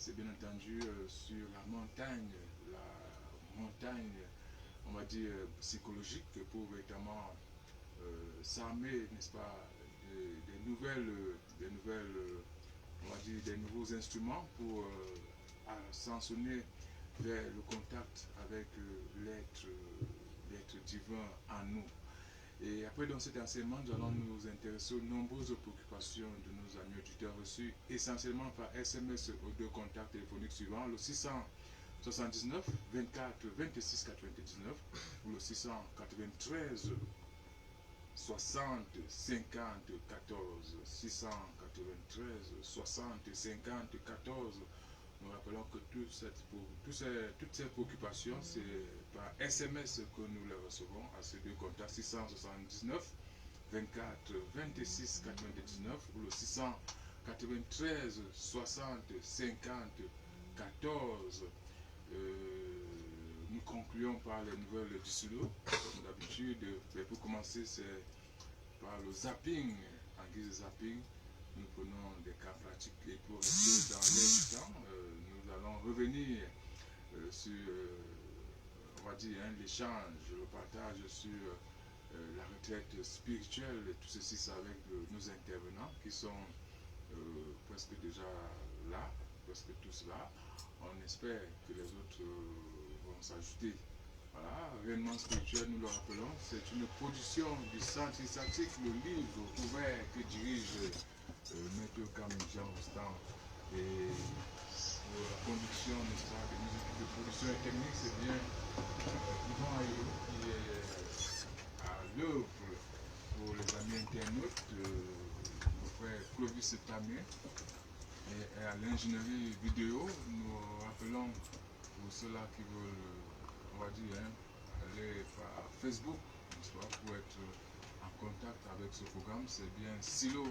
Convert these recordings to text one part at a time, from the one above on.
c'est bien entendu sur la montagne, on va dire, psychologique pour véritablement s'armer, n'est-ce pas, on va dire, des nouveaux instruments pour ascensionner vers le contact avec l'être divin en nous. Et après, dans cet enseignement, nous allons nous intéresser aux nombreuses préoccupations de nos amis auditeurs reçus essentiellement par SMS aux deux contacts téléphoniques suivants, le 679 24 26 99 ou le 693 60 50 14, 693 60 50 14. Nous rappelons que toutes ces préoccupations, c'est par SMS que nous les recevons à ces deux contacts, 679 24 26 99 ou le 693 60 50 14. Nous concluons par les nouvelles du Sud. Comme d'habitude, pour commencer, c'est par le zapping. En guise de zapping, nous prenons des cas pratiques et pour rester dans l'air du temps, nous allons revenir sur, on va dire, l'échange, le partage sur la retraite spirituelle. Et tout ceci, c'est avec nos intervenants qui sont presque déjà là, presque tous là. On espère que les autres vont s'ajouter. Voilà, réellement spirituel, nous le rappelons, c'est une production du Centre Initiatique, le livre ouvert que dirige Maître Camille Jean Rostand. Et la conduction, n'est-ce pas, des musiques de production et technique, c'est bien Yvan Ayo qui est à l'œuvre pour les amis internautes, mon frère Clovis Tamé. Et à l'ingénierie vidéo, nous rappelons pour ceux-là qui veulent, on va dire, aller par Facebook, pour être en contact avec ce programme, c'est bien Silo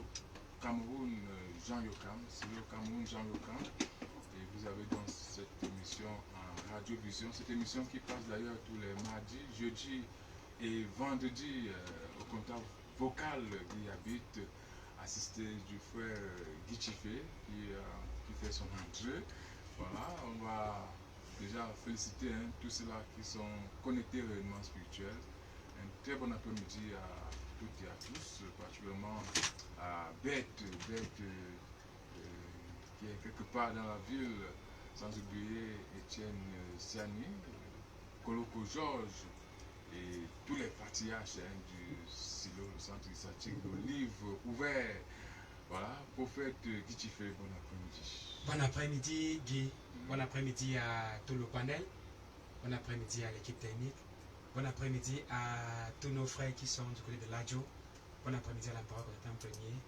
Cameroun Jean Yokam, Silo Cameroun Jean Yokam. Et vous avez dans cette émission en radiovision, cette émission qui passe d'ailleurs tous les mardis, jeudis et vendredis au contact vocal qui habite, assisté du frère Guy Chifé qui fait son entrée. Voilà, on va déjà féliciter tous ceux-là qui sont connectés réellement spirituels. Un très bon après-midi à toutes et à tous, particulièrement à Bête qui est quelque part dans la ville, sans oublier Étienne Siani, Koloko Georges et tous les patriarches du silo, le centre initiatique, le livre ouvert. Voilà, prophète Guy Chifé, bon après-midi. Bon après-midi Guy, bon après-midi à tout le panel, bon après-midi à l'équipe technique, bon après-midi à tous nos frères qui sont du côté de l'Adjo, bon après-midi à l'empereur Constantin Ier,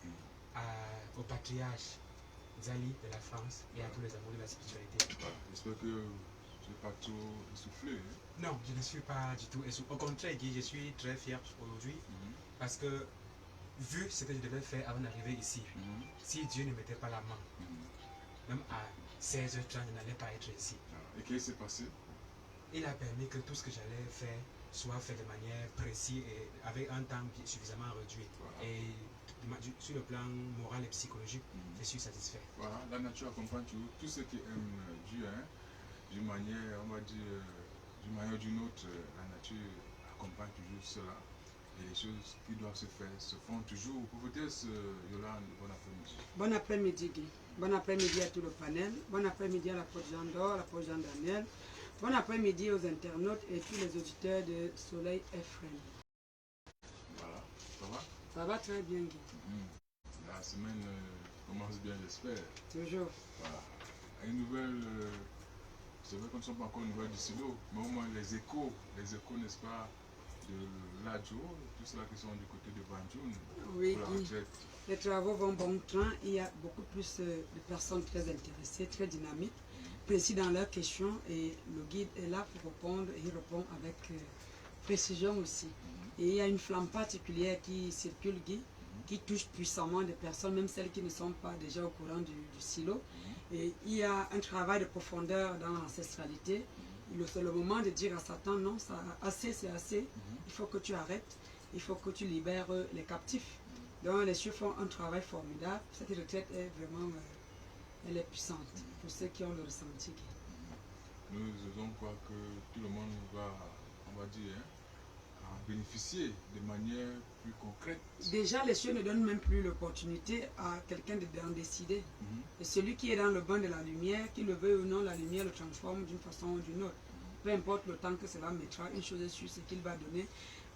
au patriarche Zali de la France et à tous les amoureux de la spiritualité. J'espère que je n'ai pas trop essoufflé. Non, je ne suis pas du tout essoufflé. Au contraire, Guy, je suis très fier aujourd'hui parce que vu ce que je devais faire avant d'arriver ici, si Dieu ne mettait pas la main, même à 16h30, je n'allais pas être ici. Et qu'est-ce qui s'est passé? Il a permis que tout ce que j'allais faire soit fait de manière précise et avec un temps suffisamment réduit. Voilà. Et sur le plan moral et psychologique, je suis satisfait. Voilà, la nature accompagne toujours tous ceux qui aiment Dieu, d'une manière, on va dire, d'une manière ou d'une autre, la nature accompagne toujours cela. Et les choses qui doivent se faire se font toujours. Prophétesse Yolande, bon après-midi. Bon après-midi Guy. Bon après-midi à tout le panel. Bon après-midi à la Côte Jean d'Or, la Côte Jean Daniel. Bon après-midi aux internautes et tous les auditeurs de Soleil FM. Voilà, ça va? Ça va très bien Guy. La semaine commence bien, j'espère. Toujours. Voilà. Une nouvelle, c'est vrai qu'on ne sont pas encore une nouvelle du silo, mais au moins les échos, n'est-ce pas, de l'Adjo, tous ceux-là qui sont du côté de Banjoun. Oui, les travaux vont bon train. Il y a beaucoup plus de personnes très intéressées, très dynamiques, précis dans leurs questions. Et le guide est là pour répondre et il répond avec précision aussi. Et il y a une flamme particulière qui circule, Guy, qui touche puissamment des personnes, même celles qui ne sont pas déjà au courant du silo. Et il y a un travail de profondeur dans l'ancestralité. C'est le moment de dire à Satan, non, ça, assez, c'est assez. Il faut que tu arrêtes. Il faut que tu libères les captifs. Donc les cieux font un travail formidable. Cette retraite est vraiment elle est puissante. Pour ceux qui ont le ressenti. Nous osons croire que tout le monde va, on va dire, en bénéficier de manière plus concrète. Déjà, les cieux ne donnent même plus l'opportunité à quelqu'un d'en décider. Et celui qui est dans le bain de la lumière, qu'il le veuille ou non, la lumière le transforme d'une façon ou d'une autre. Peu importe le temps que cela mettra, une chose est sûre, c'est qu'il va donner.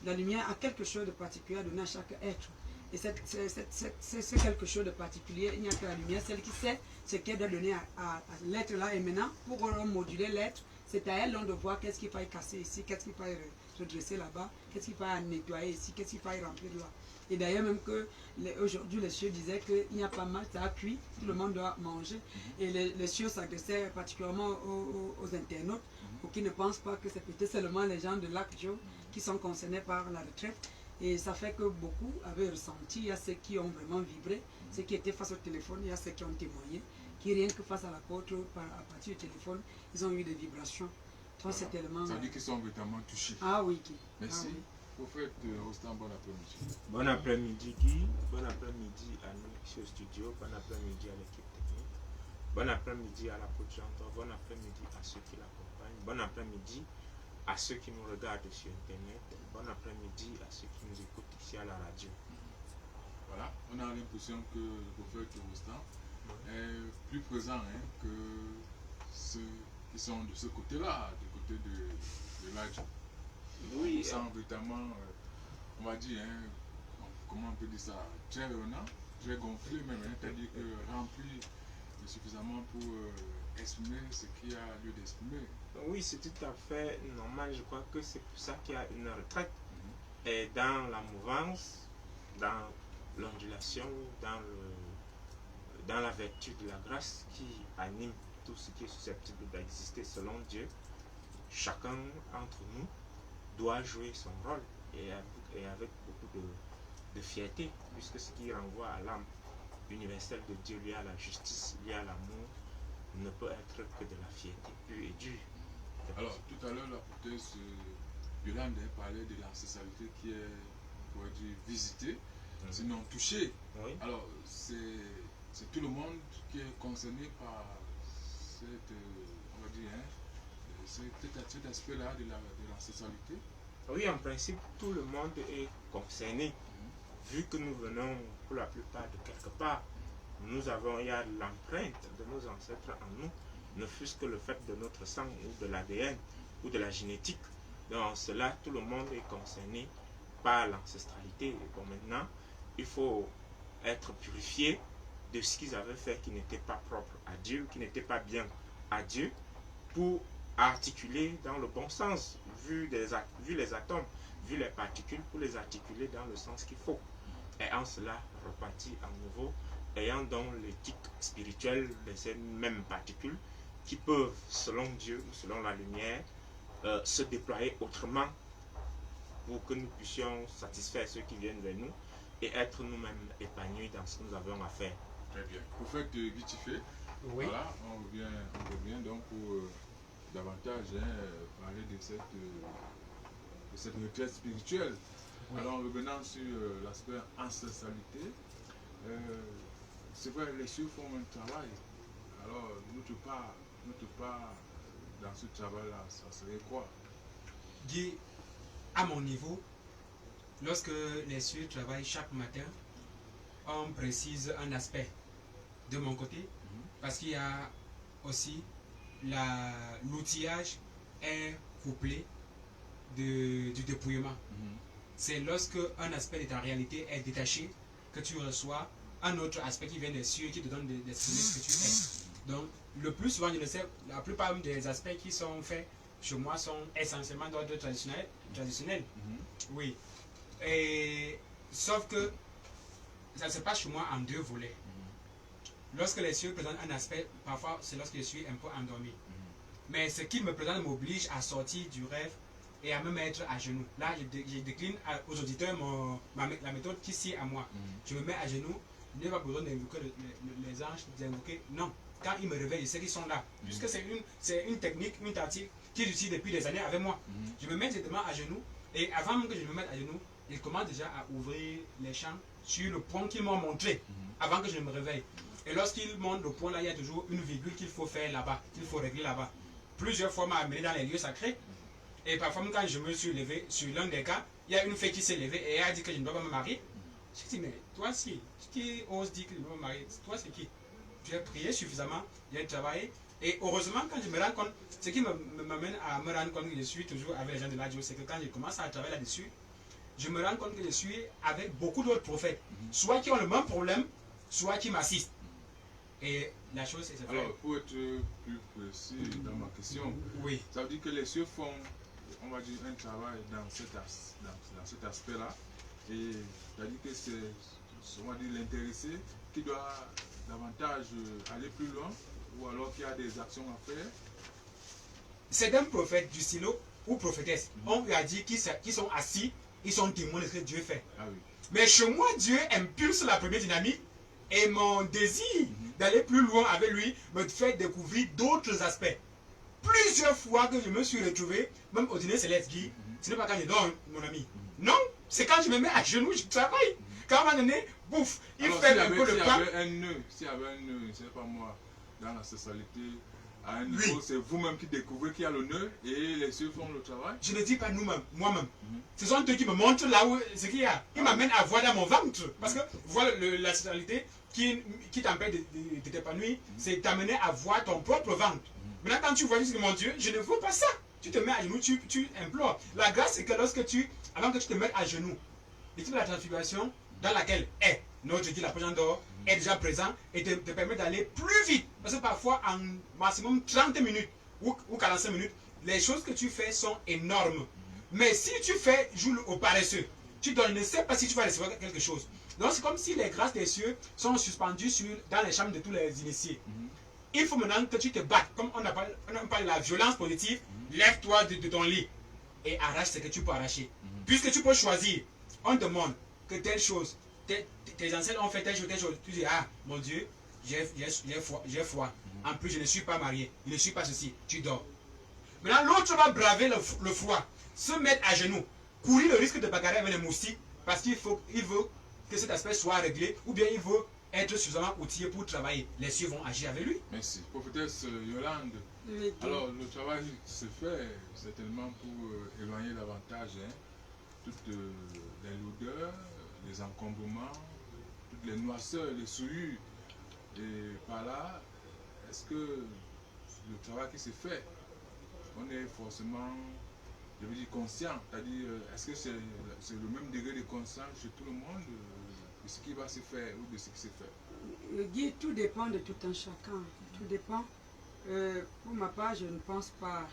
La lumière a quelque chose de particulier à donner à chaque être. Et c'est quelque chose de particulier. Il n'y a que la lumière, celle qui sait ce qu'elle doit donner à l'être là. Et maintenant, pour moduler l'être, c'est à elle de voir qu'est-ce qu'il faille casser ici, qu'est-ce qu'il faille redresser là-bas, qu'est-ce qu'il faille nettoyer ici, qu'est-ce qu'il faille remplir là. Et d'ailleurs, même que aujourd'hui, les cieux disaient qu'il n'y a pas mal, ça a cuit, tout le monde doit manger. Et les cieux s'adressaient particulièrement aux internautes, pour qu'ils ne pensent pas que c'est peut-être seulement les gens de l'ACJO qui sont concernés par la retraite. Et ça fait que beaucoup avaient ressenti, il y a ceux qui ont vraiment vibré, ceux qui étaient face au téléphone, il y a ceux qui ont témoigné, qui rien que face à l'apôtre, à partir du téléphone, ils ont eu des vibrations. Voilà. Cet élément, ça veut dire qu'ils sont véritablement touchés. Ah oui. Merci. Ah oui. Prophète Rostand, bon après-midi. Bon après-midi Guy, bon après-midi à nous ici au studio, bon après-midi à l'équipe technique, bon après-midi à l'apôtre Jean-Thomas, bon après-midi à ceux qui l'accompagnent, bon après-midi à ceux qui nous regardent sur Internet, bon après-midi à ceux qui nous écoutent ici à la radio. Voilà, on a l'impression que le prophète Rostand est plus présent que ceux qui sont de ce côté-là, du côté de l'ADJO. Oui, on sent véritablement, on va dire, comment on peut dire ça, très rayonnant, très gonflé même, c'est-à-dire que rempli suffisamment pour exprimer ce qu'il y a lieu d'exprimer. Oui, c'est tout à fait normal. Je crois que c'est pour ça qu'il y a une retraite. Et dans la mouvance, dans l'ondulation, dans la vertu de la grâce qui anime tout ce qui est susceptible d'exister selon Dieu, chacun entre nous doit jouer son rôle et avec beaucoup de fierté, puisque ce qui renvoie à l'âme universelle de Dieu, lié à la justice, lié à l'amour, ne peut être que de la fierté pure et dure. Alors, tout à l'heure, la prophétesse Yolande parlait de l'ancestralité qui est, on pourrait dire, visitée, sinon touchée. Oui. Alors, c'est tout le monde qui est concerné par cette, on va dire, cet aspect-là de l'ancestralité. Oui, en principe, tout le monde est concerné. Vu que nous venons pour la plupart de quelque part, il y a l'empreinte de nos ancêtres en nous, ne fût-ce que le fait de notre sang ou de l'ADN ou de la génétique. Donc cela, tout le monde est concerné par l'ancestralité. Et bon, maintenant, il faut être purifié de ce qu'ils avaient fait qui n'était pas propre à Dieu, qui n'était pas bien à Dieu, pour articuler dans le bon sens, vu les atomes, vu les particules, pour les articuler dans le sens qu'il faut. Et en cela, repartir à nouveau, ayant donc l'éthique spirituelle de ces mêmes particules qui peuvent, selon Dieu ou selon la lumière, se déployer autrement pour que nous puissions satisfaire ceux qui viennent vers nous et être nous-mêmes épanouis dans ce que nous avons à faire. Très bien. Prophète Guitifé, Oui. voilà, on revient donc pour davantage parler de cette retraite spirituelle. Oui. Alors, revenant sur l'aspect ancestralité, c'est vrai, les cieux font un travail. Alors, notre part dans ce travail-là, ça serait quoi? Guy, à mon niveau, lorsque les cieux travaillent chaque matin, on précise un aspect de mon côté, parce qu'il y a aussi l'outillage est couplé du dépouillement. C'est lorsque un aspect de ta réalité est détaché que tu reçois un autre aspect qui vient des cieux qui te donne d'exprimer ce que tu es. Donc, le plus souvent, je le sais, la plupart des aspects qui sont faits chez moi sont essentiellement d'ordre traditionnel. Oui. Et, sauf que ça se passe chez moi en deux volets. Lorsque les cieux présentent un aspect, parfois c'est lorsque je suis un peu endormi. Mais ce qui me présente m'oblige à sortir du rêve et à me mettre à genoux. Là, je décline aux auditeurs la méthode qui sied à moi. Je me mets à genoux, je n'ai pas besoin d'invoquer les anges, d'invoquer. Non, quand ils me réveillent, je sais qu'ils sont là. Puisque c'est une technique, une tactique qu'ils utilisent depuis des années avec moi. Je me mets directement à genoux et avant même que je me mette à genoux, ils commencent déjà à ouvrir les champs sur le point qu'ils m'ont montré avant que je me réveille. Et lorsqu'il monte au point là, il y a toujours une virgule qu'il faut faire là-bas, qu'il faut régler là-bas. Plusieurs fois m'a amené dans les lieux sacrés. Et parfois, quand je me suis levé, sur l'un des cas, il y a une fille qui s'est levée et elle a dit que je ne dois pas me marier. Je dis, mais toi, si, qui ose dire que je ne dois pas me marier, toi, c'est qui? J'ai prié suffisamment, j'ai travaillé. Et heureusement, quand je me rends compte, ce qui m'amène à me rendre compte que je suis toujours avec les gens de l'Adjo, c'est que quand je commence à travailler là-dessus, je me rends compte que je suis avec beaucoup d'autres prophètes, soit qui ont le même problème, soit qui m'assistent. Et la chose, c'est ça. Alors, pour être plus précis dans ma question, oui. Ça veut dire que les cieux font, on va dire, un travail dans cet aspect-là. Et ça veut dire que c'est, on va dire, l'intéressé qui doit davantage aller plus loin, ou alors qu'il y a des actions à faire. C'est un prophète du silo ou prophétesse. On lui a dit qu'ils sont assis, ils sont témoins de ce que Dieu fait. Ah oui. Mais chez moi, Dieu impulse la première dynamique et mon désir d'aller plus loin avec lui me fait découvrir d'autres aspects. Plusieurs fois que je me suis retrouvé, même au dîner céleste, Guy, ce n'est pas quand je dors, mon ami. Non, c'est quand je me mets à genoux, je travaille. Quand à un moment donné, bouffe, il alors, fait un peu de pain. S'il y avait un nœud, je ne sais pas moi, dans la sexualité, à un niveau, c'est vous-même qui découvrez qu'il y a le nœud et les cieux font le travail. Je ne dis pas nous-mêmes, moi-même. Ce sont eux qui me montrent là où ce qu'il y a. Ils m'amènent à voir dans mon ventre. Parce que voilà la sexualité qui t'empêche de t'épanouir, c'est t'amener à voir ton propre ventre. Maintenant, quand tu vois, tu dis, mon Dieu, je ne veux pas ça. Tu te mets à genoux, tu implores. La grâce, c'est que lorsque avant que tu te mettes à genoux, l'équipe de la transfiguration, dans laquelle est notre Dieu, la présence d'or, est déjà présent et te permet d'aller plus vite. Parce que parfois, en maximum 30 minutes ou 45 minutes, les choses que tu fais sont énormes. Mais si tu fais joue au paresseux, tu ne sais pas si tu vas recevoir quelque chose. Donc c'est comme si les grâces des cieux sont suspendues dans les chambres de tous les initiés. Il faut maintenant que tu te battes. Comme on parle de la violence positive, lève-toi de ton lit et arrache ce que tu peux arracher. Puisque tu peux choisir, on demande que telle chose, tes ancêtres ont fait telle chose. Tu dis, ah mon Dieu, j'ai foi. En plus, je ne suis pas marié, je ne suis pas ceci. Tu dors. Maintenant, l'autre va braver le froid, se mettre à genoux, courir le risque de bagarrer avec les moustiques parce qu'il veut que cet aspect soit réglé ou bien il veut être suffisamment outillé pour travailler. Les cieux vont agir avec lui. Merci. Prophétesse Yolande, alors le travail se fait certainement pour éloigner davantage toutes les lourdeurs, les encombrements, toutes les noirceurs, les souillures. Et par là, est-ce que le travail qui se fait, on est forcément, je veux dire, conscient? C'est-à-dire, est-ce que c'est le même degré de conscience chez tout le monde de ce qui va se faire ou de ce qui se fait? Guy, tout dépend de tout un chacun. Tout dépend. Pour ma part, je ne pense pas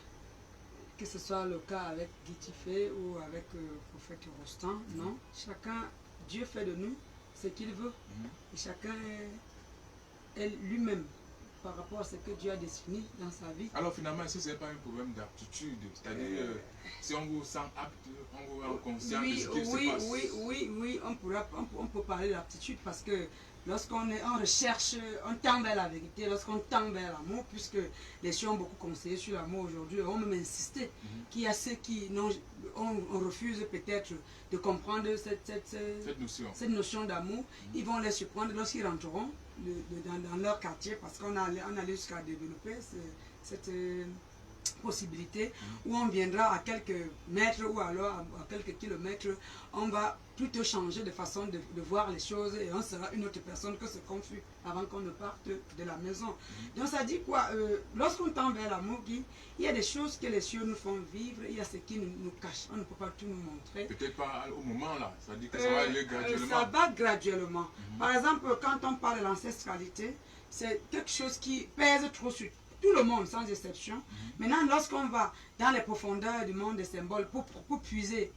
que ce soit le cas avec Guy Tifé ou avec Prophète Rostand. Non. Chacun, Dieu fait de nous ce qu'il veut. Et chacun est lui-même par rapport à ce que Dieu a dessiné dans sa vie. Alors finalement, est-ce que ce n'est pas un problème d'aptitude? C'est-à-dire, si on vous sent apte, on vous rend conscient de ce qui se passe. Oui, on peut parler d'aptitude parce que lorsqu'on recherche, on tend vers la vérité, lorsqu'on tend vers l'amour, puisque les gens ont beaucoup conseillé sur l'amour aujourd'hui, on même insisté qu'il y a ceux qui on refuse peut-être de comprendre cette notion d'amour. Ils vont les surprendre lorsqu'ils rentreront dans leur quartier parce qu'on a allé jusqu'à développer cette possibilité où on viendra à quelques mètres ou alors à quelques kilomètres, on va plutôt changer de façon de voir les choses et on sera une autre personne que ce qu'on fut avant qu'on ne parte de la maison. Donc ça dit quoi? Lorsqu'on tend vers l'amour, il y a des choses que les cieux nous font vivre, il y a ce qui nous cache, on ne peut pas tout nous montrer. Peut-être pas au moment là, ça dit que ça va aller graduellement. Ça va graduellement. Par exemple, quand on parle de l'ancestralité, c'est quelque chose qui pèse trop sur tout le monde, sans exception. Maintenant, lorsqu'on va dans les profondeurs du monde des symboles pour puiser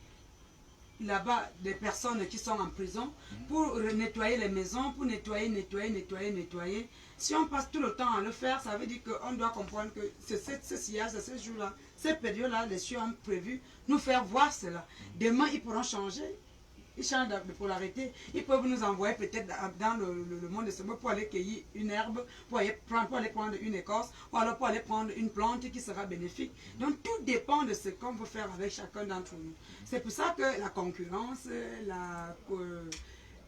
là-bas des personnes qui sont en prison, pour nettoyer les maisons, pour nettoyer. Si on passe tout le temps à le faire, ça veut dire qu'on doit comprendre que ce sillage, ce jour-là, cette période-là, les cieux ont prévu nous faire voir cela. Demain, ils pourront changer. Ils changent de polarité. Ils peuvent nous envoyer peut-être dans le monde de ce monde pour aller cueillir une herbe, pour aller prendre une écorce, ou alors pour aller prendre une plante qui sera bénéfique. Donc tout dépend de ce qu'on veut faire avec chacun d'entre nous. C'est pour ça que la concurrence,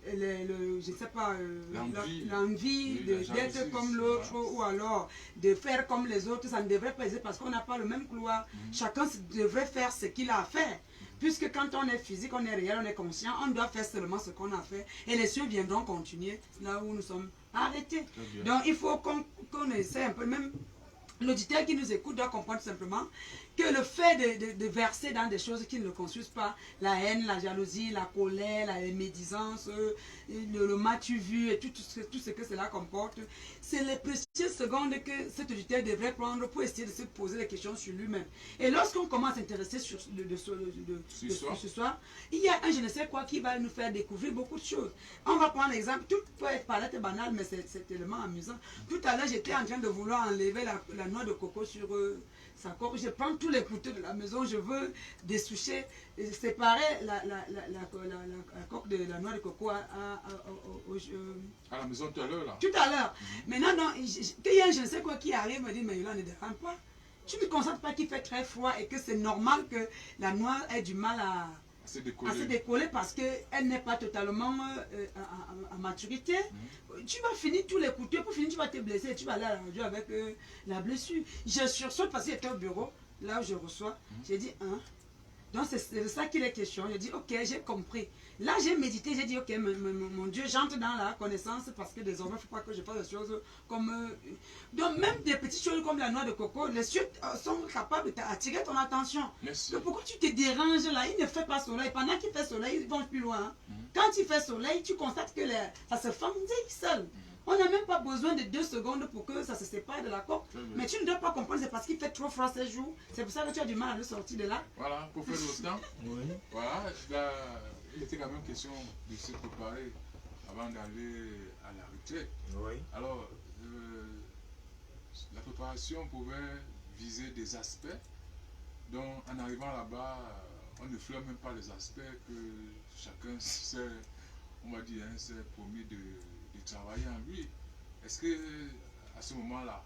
je ne sais pas, L'envie, d'être la jalousie, comme l'autre ou alors de faire comme les autres, ça ne devrait pas exister parce qu'on n'a pas le même couloir. Chacun devrait faire ce qu'il a à faire. Puisque quand on est physique, on est réel, on est conscient, on doit faire seulement ce qu'on a fait et les cieux viendront continuer là où nous sommes arrêtés. Donc il faut qu'on essaie un peu, même l'auditeur qui nous écoute doit comprendre simplement que le fait de verser dans des choses qui ne le construisent pas, la haine, la jalousie, la colère, la médisance, le m'as-tu vu et tout ce que cela comporte, c'est les précieuses secondes que cet auditeur devrait prendre pour essayer de se poser des questions sur lui-même. Et lorsqu'on commence à s'intéresser sur ce soir, il y a un je ne sais quoi qui va nous faire découvrir beaucoup de choses. On va prendre l'exemple, tout peut être paraître banal, mais c'est tellement amusant. Tout à l'heure, j'étais en train de vouloir enlever la noix de coco sur sa coque. Je prends tous les couteaux de la maison, je veux dessoucher, séparer la coque de la noix de coco à la maison tout à l'heure là. Tout à l'heure. Maintenant, non, il y a un je ne sais quoi qui arrive, me dit, mais là, ne dérange pas. Tu ne constates pas qu'il fait très froid et que c'est normal que la noix ait du mal à se décoller parce qu'elle n'est pas totalement à maturité. Tu vas finir tous les couteaux, pour finir tu vas te blesser et tu vas aller à la radio avec la blessure. Je sursaute parce que j'étais au bureau, là où je reçois, j'ai dit, hein. Donc c'est de ça qu'il est question. J'ai dit, ok, j'ai compris. Là, j'ai médité, j'ai dit, ok, mon Dieu, j'entre dans la connaissance parce que désormais, il ne faut pas que je fasse des choses comme... Donc même des petites choses comme la noix de coco, les cieux sont capables d'attirer ton attention. Merci. Donc pourquoi tu te déranges là? Il ne fait pas soleil. Pendant qu'il fait soleil, ils vont plus loin. Quand il fait soleil, tu constates que ça se fendille seul. On n'a même pas besoin de 2 secondes pour que ça se sépare de la coque. Mais tu ne dois pas comprendre, c'est parce qu'il fait trop froid ces jours. C'est pour ça que tu as du mal à le sortir de là. Voilà, pour faire le temps. Oui. Voilà, il était quand même question de se préparer avant d'aller à la retraite. Oui. Alors, la préparation pouvait viser des aspects. Donc, en arrivant là-bas, on ne fleure même pas les aspects que chacun s'est, on va dire, s'est promis de travailler en lui. Est-ce que à ce moment-là,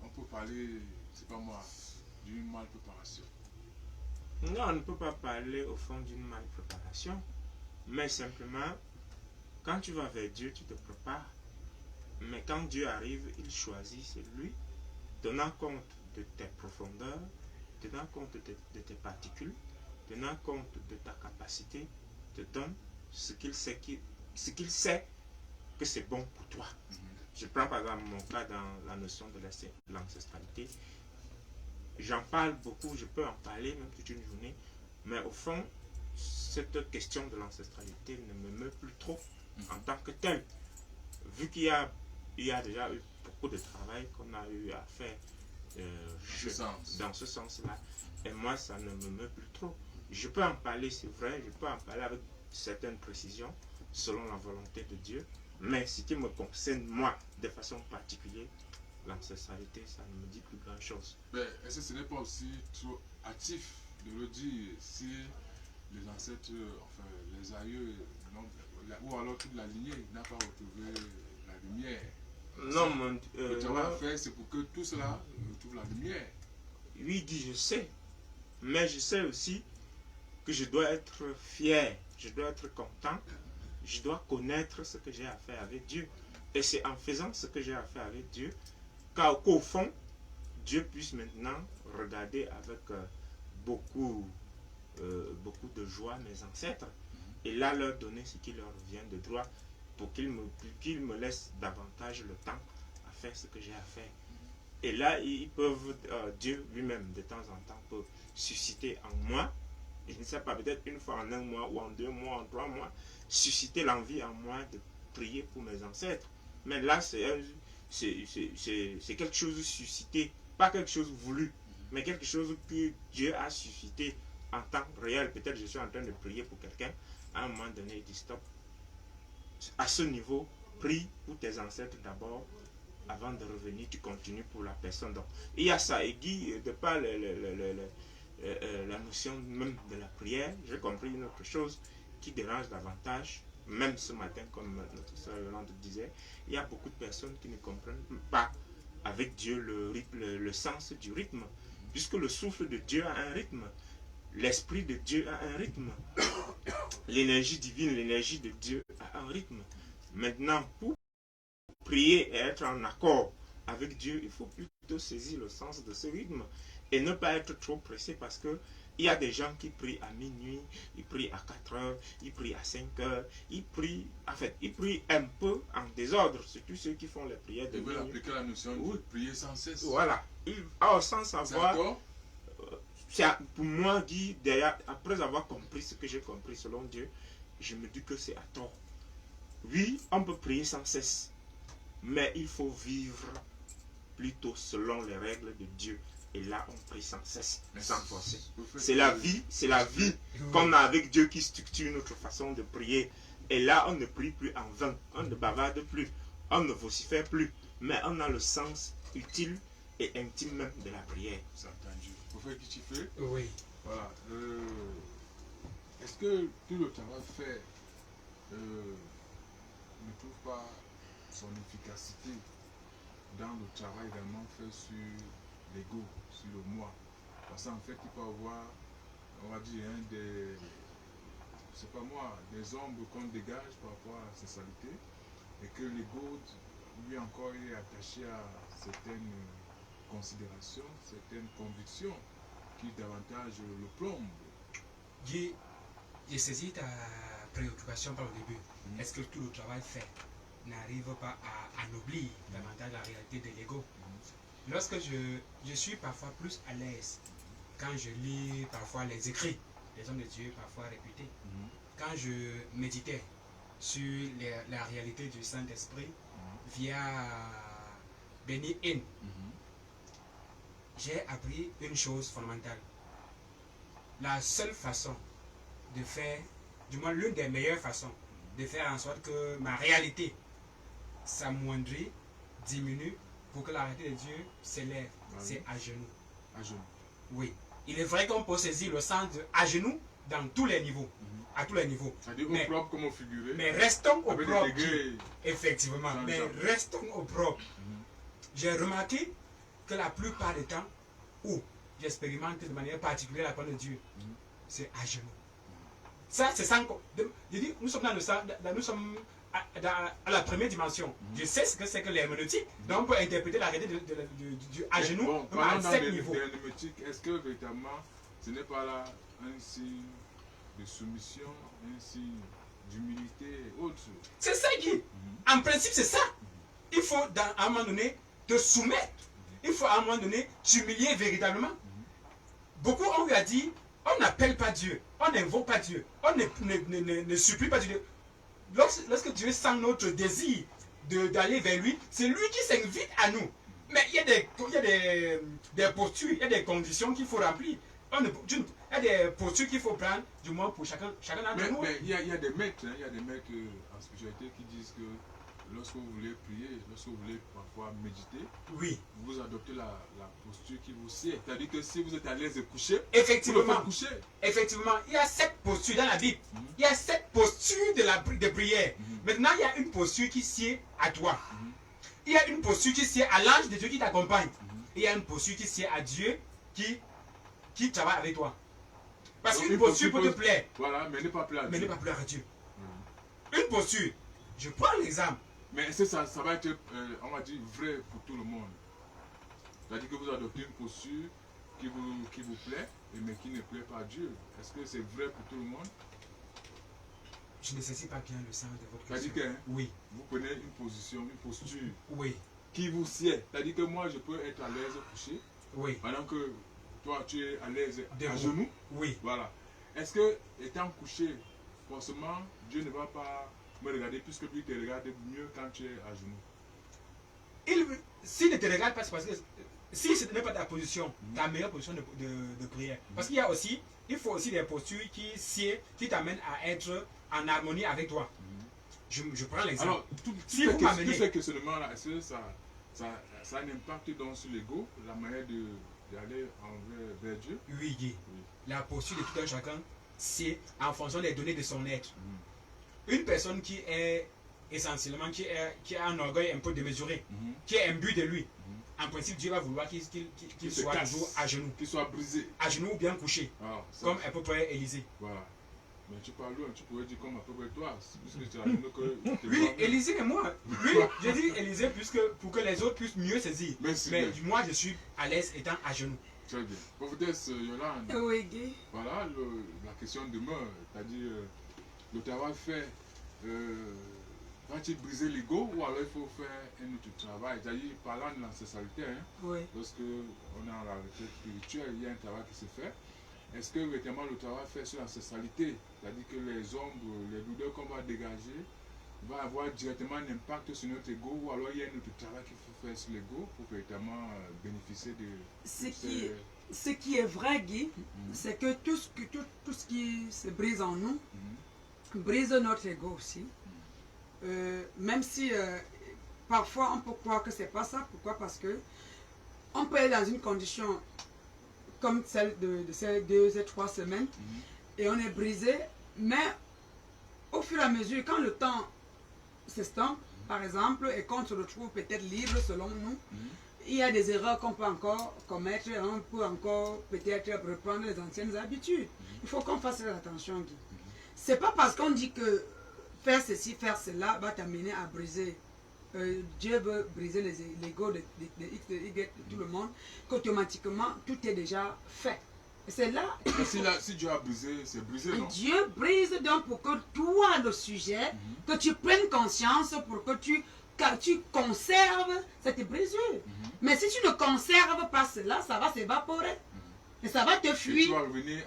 on peut parler, c'est pas moi, d'une mal préparation? Non, on ne peut pas parler au fond d'une mal préparation, mais simplement, quand tu vas vers Dieu, tu te prépares. Mais quand Dieu arrive, il choisit, c'est lui, tenant compte de tes profondeurs, tenant compte de tes particules, tenant compte de ta capacité, te donne ce qu'il sait que c'est bon pour toi. Je prends par exemple mon cas dans la notion de l'ancestralité. J'en parle beaucoup, je peux en parler même toute une journée, mais au fond, cette question de l'ancestralité ne me meut plus trop en tant que telle. Vu qu'il y a déjà eu beaucoup de travail qu'on a eu à faire dans ce sens-là, et moi ça ne me meut plus trop. Je peux en parler, c'est vrai, je peux en parler avec certaines précisions, selon la volonté de Dieu, mais ce qui me concerne, moi, de façon particulière, l'ancestralité, ça ne me dit plus grand-chose. Mais est-ce que ce n'est pas aussi trop hâtif de le dire si les ancêtres, enfin les aïeux, ou alors toute la lignée n'a pas retrouvé la lumière? Non, mon Dieu. Le travail à faire, c'est pour que tout cela retrouve la lumière. Oui, dit, je sais. Mais je sais aussi que je dois être fier, je dois être content, je dois connaître ce que j'ai à faire avec Dieu. Et c'est en faisant ce que j'ai à faire avec Dieu qu'au fond, Dieu puisse maintenant regarder avec beaucoup de joie mes ancêtres et là leur donner ce qui leur vient de droit pour qu'ils me laissent davantage le temps à faire ce que j'ai à faire. Et là, ils peuvent, Dieu lui-même, de temps en temps, peut susciter en moi, je ne sais pas, peut-être une fois en 1 mois, ou en 2 mois, en 3 mois, susciter l'envie en moi de prier pour mes ancêtres. Mais là, c'est quelque chose suscité, pas quelque chose voulu, mais quelque chose que Dieu a suscité en temps réel. Peut-être je suis en train de prier pour quelqu'un, à un moment donné, il dit stop. À ce niveau, prie pour tes ancêtres d'abord, avant de revenir, tu continues pour la personne. Donc, il y a ça. Et Guy, de par la notion même de la prière, j'ai compris une autre chose qui dérange davantage, même ce matin, comme notre soeur Yolande disait, il y a beaucoup de personnes qui ne comprennent pas avec Dieu le sens du rythme, puisque le souffle de Dieu a un rythme, l'esprit de Dieu a un rythme, l'énergie divine, l'énergie de Dieu en rythme. Maintenant, pour prier et être en accord avec Dieu, il faut plutôt saisir le sens de ce rythme et ne pas être trop pressé parce que il y a des gens qui prient à minuit, ils prient à 4 heures, ils prient à 5 heures, ils prient un peu en désordre, surtout ceux qui font les prières de Ils veulent minuit. appliquer la notion de prier sans cesse. Voilà. Sans savoir, pour moi, dit derrière, après avoir compris ce que j'ai compris selon Dieu, je me dis que c'est à tort. Oui, on peut prier sans cesse, mais il faut vivre plutôt selon les règles de Dieu. Et là, on prie sans cesse, sans forcer. C'est la vie qu'on a avec Dieu qui structure notre façon de prier. Et là, on ne prie plus en vain, on ne bavarde plus, on ne vocifère plus, mais on a le sens utile et intime même de la prière. C'est entendu. Prophète Kichifé, Oui. voilà. Est-ce que tout le travail fait ne trouve pas son efficacité dans le travail également fait sur l'ego, sur le moi? Parce qu'en fait, il peut y avoir, on va dire, c'est pas moi, des ombres qu'on dégage par rapport à la sexualité et que l'ego, lui encore, est attaché à certaines considérations, certaines convictions qui davantage le plombent. J'ai saisi ta préoccupation par le début. Est-ce que tout le travail fait n'arrive pas à anoblir davantage la réalité de l'ego? Lorsque je suis parfois plus à l'aise quand je lis parfois les écrits des hommes de Dieu parfois réputés, quand je méditais sur la réalité du Saint-Esprit via Benny Hinn, j'ai appris une chose fondamentale. La seule façon de faire, du moins l'une des meilleures façons de faire en sorte que ma réalité s'amoindrit, diminue, pour que la réalité de Dieu s'élève, c'est à genoux. À genoux. Oui. Il est vrai qu'on peut saisir le sens de à genoux dans tous les niveaux. À tous les niveaux. C'est-à-dire au propre comme au figuré. Mais restons au avec propre. des degrés. Effectivement. Mais restons au propre. J'ai remarqué que la plupart des temps où j'expérimente de manière particulière la parole de Dieu, c'est à genoux. Ça, c'est sans. Je dis, nous sommes nous sommes à la première dimension. Je sais ce que c'est que l'herméneutique, donc on peut interpréter la réalité du à genoux à 7 niveaux. L'herméneutique, est-ce que véritablement ce n'est pas là un signe de soumission, un signe d'humilité et autres? C'est ça qui, en principe, c'est ça. Il faut à un moment donné te soumettre. Il faut à un moment donné t'humilier véritablement. Beaucoup ont eu à dire, on n'appelle pas Dieu, on n'invoque pas Dieu, on ne supplie pas Dieu. Lorsque Dieu sent notre désir d'aller vers lui, c'est lui qui s'invite à nous. Mais il y a des postures, il y a des conditions qu'il faut remplir. Il y a des postures qu'il faut prendre, du moins pour chacun d'entre nous. Mais il y a des maîtres, en spiritualité qui disent que lorsque vous voulez prier, lorsque vous voulez parfois méditer, vous adoptez la posture qui vous sied. C'est-à-dire que si vous êtes à l'aise de coucher, effectivement, vous le faites coucher. Effectivement, il y a 7 postures dans la Bible. Il y a 7 postures de prière. Maintenant, il y a une posture qui sied à toi. Il y a une posture qui sied à l'ange de Dieu qui t'accompagne. Et il y a une posture qui sied à Dieu qui travaille avec toi. Parce qu'une posture peut te plaire. Voilà, mais ne pas plaire à Dieu. Mais ne pas plaire à Dieu. Une posture, je prends l'exemple. Mais est-ce que ça va être, on va dire, vrai pour tout le monde? C'est-à-dire que vous adoptez une posture qui vous plaît, mais qui ne plaît pas à Dieu. Est-ce que c'est vrai pour tout le monde? Je ne saisis pas bien le sens de votre question. C'est-à-dire que oui. Vous prenez une position, une posture qui vous sied. C'est-à-dire que moi, je peux être à l'aise couché, pendant que toi, tu es à l'aise à genoux. Oui. Voilà. Est-ce que, étant couché, forcément, Dieu ne va pas me regarder puisque lui te regarde mieux quand tu es à genoux? S'il ne te regarde pas, c'est parce que si ce n'est pas ta position, ta meilleure position de prière. Parce qu'il y a aussi, il faut aussi des postures qui t'amènent à être en harmonie avec toi. Je prends l'exemple. Alors, tous ces questionnements-là, est-ce que ça a un impact donc sur l'ego, la manière d'aller vers Dieu? Oui. La posture de tout un chacun, c'est en fonction des données de son être. Une personne qui est essentiellement, qui a un orgueil un peu démesuré, qui est imbu de lui, en principe, Dieu va vouloir qu'il soit toujours à genoux. Qu'il soit brisé. À genoux ou bien couché, comme à peu près Élisée. Voilà. Mais tu parles loin, tu pourrais dire comme à peu près toi, puisque tu as dit que... Oui, Élisée et moi. Oui, j'ai dit Élisée pour que les autres puissent mieux saisir. Merci Mais bien. moi, je suis à l'aise étant à genoux. Très bien. Prophétesse Yolande, Oui, Guy. voilà, la question demeure. C'est-à-dire, le travail fait, va-t-il briser l'ego ou alors il faut faire un autre travail? C'est-à-dire, parlant de l'ancestralité, hein, Oui. lorsque on est en la retraite spirituelle, il y a un travail qui se fait. Est-ce que véritablement le travail fait sur l'ancestralité, c'est-à-dire que les ombres, les douleurs qu'on va dégager, va avoir directement un impact sur notre ego, ou alors il y a un autre travail qu'il faut faire sur l'ego pour véritablement bénéficier de... Ce qui est vrai, Guy, c'est que tout ce qui se brise en nous brise notre ego aussi. Même si parfois on peut croire que c'est pas ça. Pourquoi? Parce que on peut être dans une condition comme celle de ces 2 et 3 semaines et on est brisé, mais au fur et à mesure, quand le temps s'estompe, par exemple, et qu'on se retrouve peut-être libre selon nous, il y a des erreurs qu'on peut encore commettre, on peut encore peut-être reprendre les anciennes habitudes. Il faut qu'on fasse attention, Guy. C'est pas parce qu'on dit que faire ceci, faire cela va t'amener à briser. Dieu veut briser l'ego de X, de Y, de tout le monde, qu'automatiquement tout est déjà fait. Et c'est là. Si Dieu a brisé, c'est brisé, non? Dieu brise donc pour que toi, le sujet, que tu prennes conscience, pour que tu conserves cette brisure. Mais si tu ne conserves pas cela, ça va s'évaporer. Et ça va te fuir.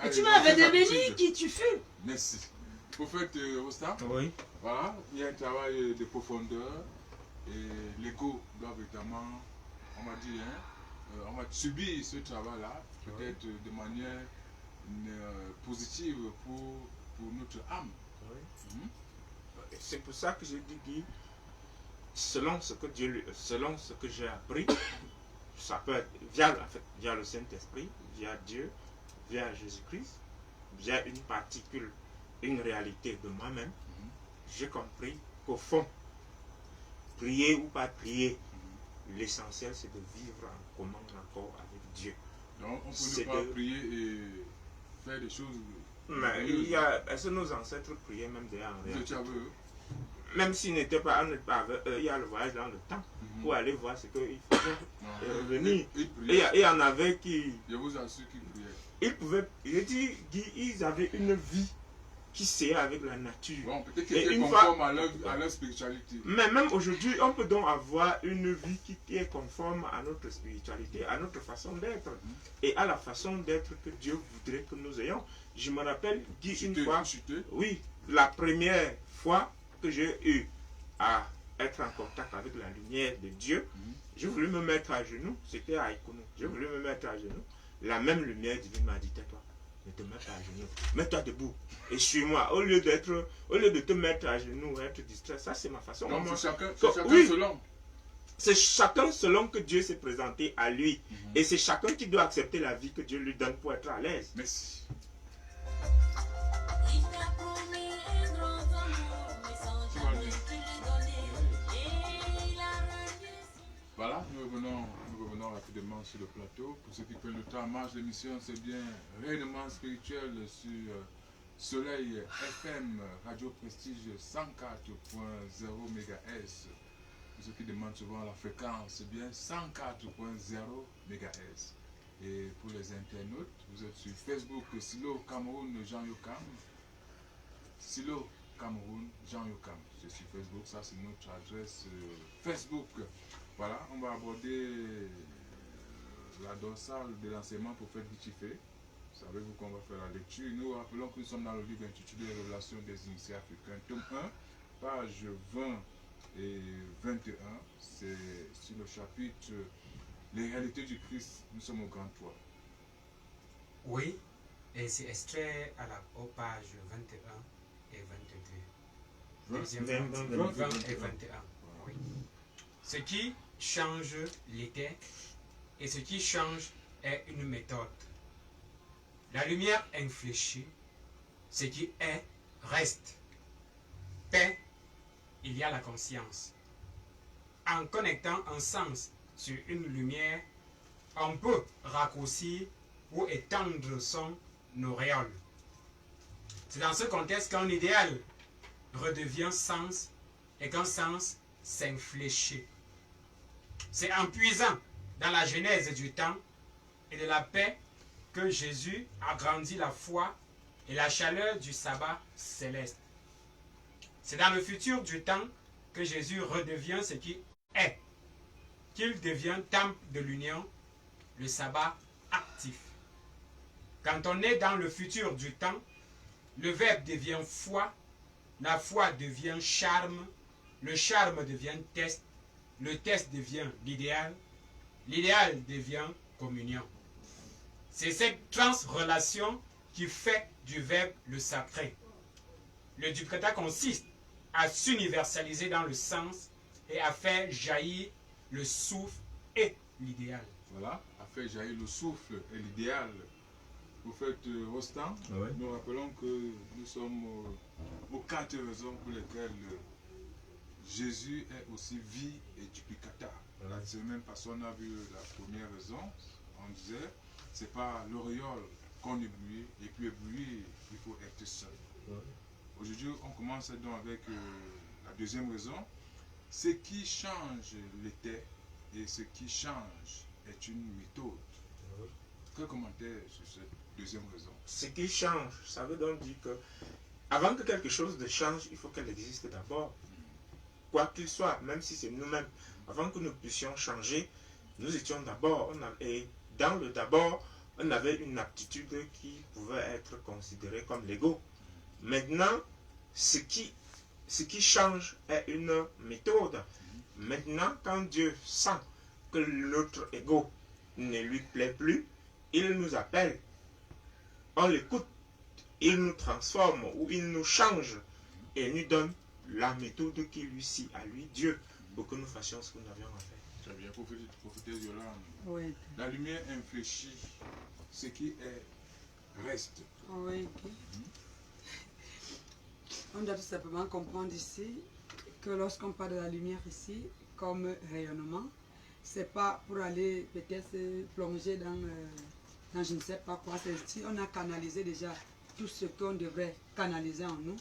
Et tu vas redevenir qui tu fus. Merci. Prophète Rosta, Oui. voilà, il y a un travail de profondeur et l'ego doit véritablement, on va dire, on va subir ce travail-là, peut-être de manière positive pour notre âme. Oui. C'est pour ça que j'ai dit, selon ce que j'ai appris, ça peut être via le Saint-Esprit, via Dieu, via Jésus-Christ, via une particule, une réalité de moi-même. J'ai compris qu'au fond, prier ou pas prier, l'essentiel c'est de vivre en commun accord avec Dieu. Donc on peut ne pas prier et faire des choses. Mais est-ce que nos ancêtres priaient même déjà en réalité? Même s'ils n'étaient pas avec eux, il y a le voyage dans le temps pour aller voir ce qu'ils faisaient et revenir. Et il y en avait qui. Je vous assure qu'ils priaient. Ils pouvaient. Je dis, ils avaient une vie qui s'est avec la nature. Bon, peut-être qu'ils étaient conformes à leur spiritualité. Mais même aujourd'hui, on peut donc avoir une vie qui est conforme à notre spiritualité, à notre façon d'être et à la façon d'être que Dieu voudrait que nous ayons. Je me rappelle une fois, oui, la première fois que j'ai eu à être en contact avec la lumière de Dieu, j'ai voulu me mettre à genoux, c'était à Ikono, j'ai voulu me mettre à genoux, la même lumière divine m'a dit, tais-toi, ne te mets pas à genoux, mets-toi debout et suis-moi, au lieu de te mettre à genoux, être distrait, ça c'est ma façon. Donc c'est chacun oui, selon. C'est chacun selon que Dieu s'est présenté à lui, et c'est chacun qui doit accepter la vie que Dieu lui donne pour être à l'aise. Merci. Voilà, nous revenons rapidement sur le plateau. Pour ceux qui prennent le temps, marche l'émission, c'est bien réellement spirituel sur Soleil FM, Radio Prestige 104.0 MHz. Pour ceux qui demandent souvent la fréquence, c'est bien 104.0 MHz. Et pour les internautes, vous êtes sur Facebook, Silo Cameroun Jean Yokam. Silo Cameroun Jean Yokam. C'est sur Facebook, ça c'est notre adresse Facebook. Voilà, on va aborder la dorsale de l'enseignement pour faire Bichifé. Savez-vous qu'on va faire la lecture? Nous rappelons que nous sommes dans le livre intitulé Révélation des initiés africains, tome 1, page 20 et 21. C'est sur le chapitre Les réalités du Christ. Nous sommes au grand 3. Oui, et c'est extrait aux pages 21 et 22. 20 et 21. Oui. Ce qui change l'était et ce qui change est une méthode. La lumière infléchit, ce qui est reste. Paix, il y a la conscience. En connectant un sens sur une lumière, on peut raccourcir ou étendre son auréole. C'est dans ce contexte qu'un idéal redevient sens et qu'un sens s'infléchit. C'est en puisant dans la genèse du temps et de la paix que Jésus agrandit la foi et la chaleur du sabbat céleste. C'est dans le futur du temps que Jésus redevient ce qui est, qu'il devient temple de l'union, le sabbat actif. Quand on est dans le futur du temps, le verbe devient foi, la foi devient charme, le charme devient test, le test devient l'idéal devient communion. C'est cette transrelation qui fait du verbe le sacré. Le duplata consiste à s'universaliser dans le sens et à faire jaillir le souffle et l'idéal. Voilà, a fait jaillir le souffle et l'idéal. Vous faites Rostand, Oui. nous rappelons que nous sommes aux 4 raisons pour lesquelles Jésus est aussi vie et duplicata. Voilà. C'est même parce qu'on a vu la première raison, on disait, c'est pas l'auréole qu'on éblouit, et puis éblouir, il faut être seul. Oui. Aujourd'hui, on commence donc avec la deuxième raison. Ce qui change l'était et ce qui change est une méthode. Oui. Quel commentaire sur cette deuxième raison? Ce qui change, ça veut donc dire que avant que quelque chose de change, il faut qu'elle existe d'abord. Quoi qu'il soit, même si c'est nous-mêmes, avant que nous puissions changer, nous étions d'abord. Et dans le d'abord, on avait une aptitude qui pouvait être considérée comme l'ego. Maintenant, ce qui change est une méthode. Maintenant, quand Dieu sent que notre ego ne lui plaît plus, il nous appelle, on l'écoute, il nous transforme ou il nous change et nous donne la méthode qui lui suit à lui, Dieu, pour que nous fassions ce que nous avions à faire. Très bien, prophétesse Yolande. Oui. La lumière infléchit, ce qui est reste. Oui. On doit tout simplement comprendre ici que lorsqu'on parle de la lumière ici, comme rayonnement, c'est pas pour aller peut-être se plonger dans je ne sais pas quoi. Si on a canalisé déjà tout ce qu'on devrait canaliser en nous,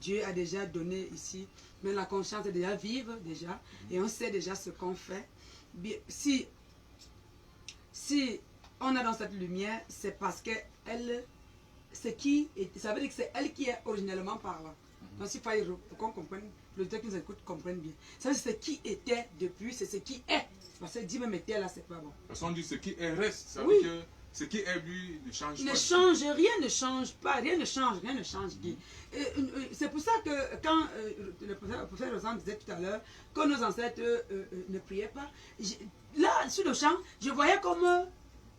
Dieu a déjà donné ici, mais la conscience est déjà vive déjà, et on sait déjà ce qu'on fait. Si on est dans cette lumière, c'est parce que elle, ça veut dire que c'est elle qui est originellement par là. Donc il faut qu'on comprenne, le texte qui nous écoute comprenne bien. Ça veut dire que ce qui était depuis, c'est ce qui est. Parce que Dieu me mettait là, c'est pas bon. Parce qu'on dit ce qui est reste, ça Oui. veut dire que ce qui est lui ne change Ne pas. change, rien ne change pas, rien ne change, Guy. C'est pour ça que quand le professeur Rosan disait tout à l'heure que nos ancêtres ne priaient pas, là, sur le champ, je voyais comme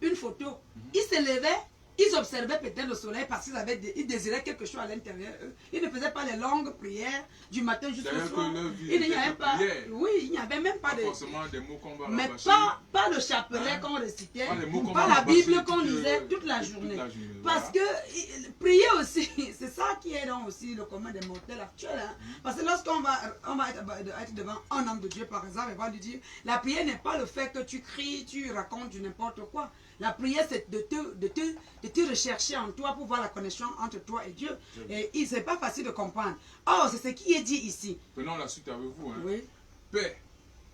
une photo. Ils se levaient, ils observaient peut-être le soleil parce qu'ils désiraient quelque chose à l'intérieur. Ils ne faisaient pas les longues prières du matin jusqu'au soir. Il n'y avait pas, oui, il n'y avait même pas de... forcément des mots qu'on va Mais rabâcher. pas le chapelet qu'on récitait, Pas les mots qu'on pas va la Bible rabâcher qu'on toute, lisait toute la journée. Voilà. Parce que prier aussi, c'est ça qui est donc aussi le commun des mortels actuels. Hein. Parce que lorsqu'on va être devant un homme de Dieu, par exemple, et va lui dire, la prière n'est pas le fait que tu cries, tu racontes du n'importe quoi. La prière, c'est de te rechercher en toi pour voir la connexion entre toi et Dieu. Et c'est pas facile de comprendre. Or, c'est ce qui est dit ici. Prenons la suite avec vous. Hein. Oui. Paix,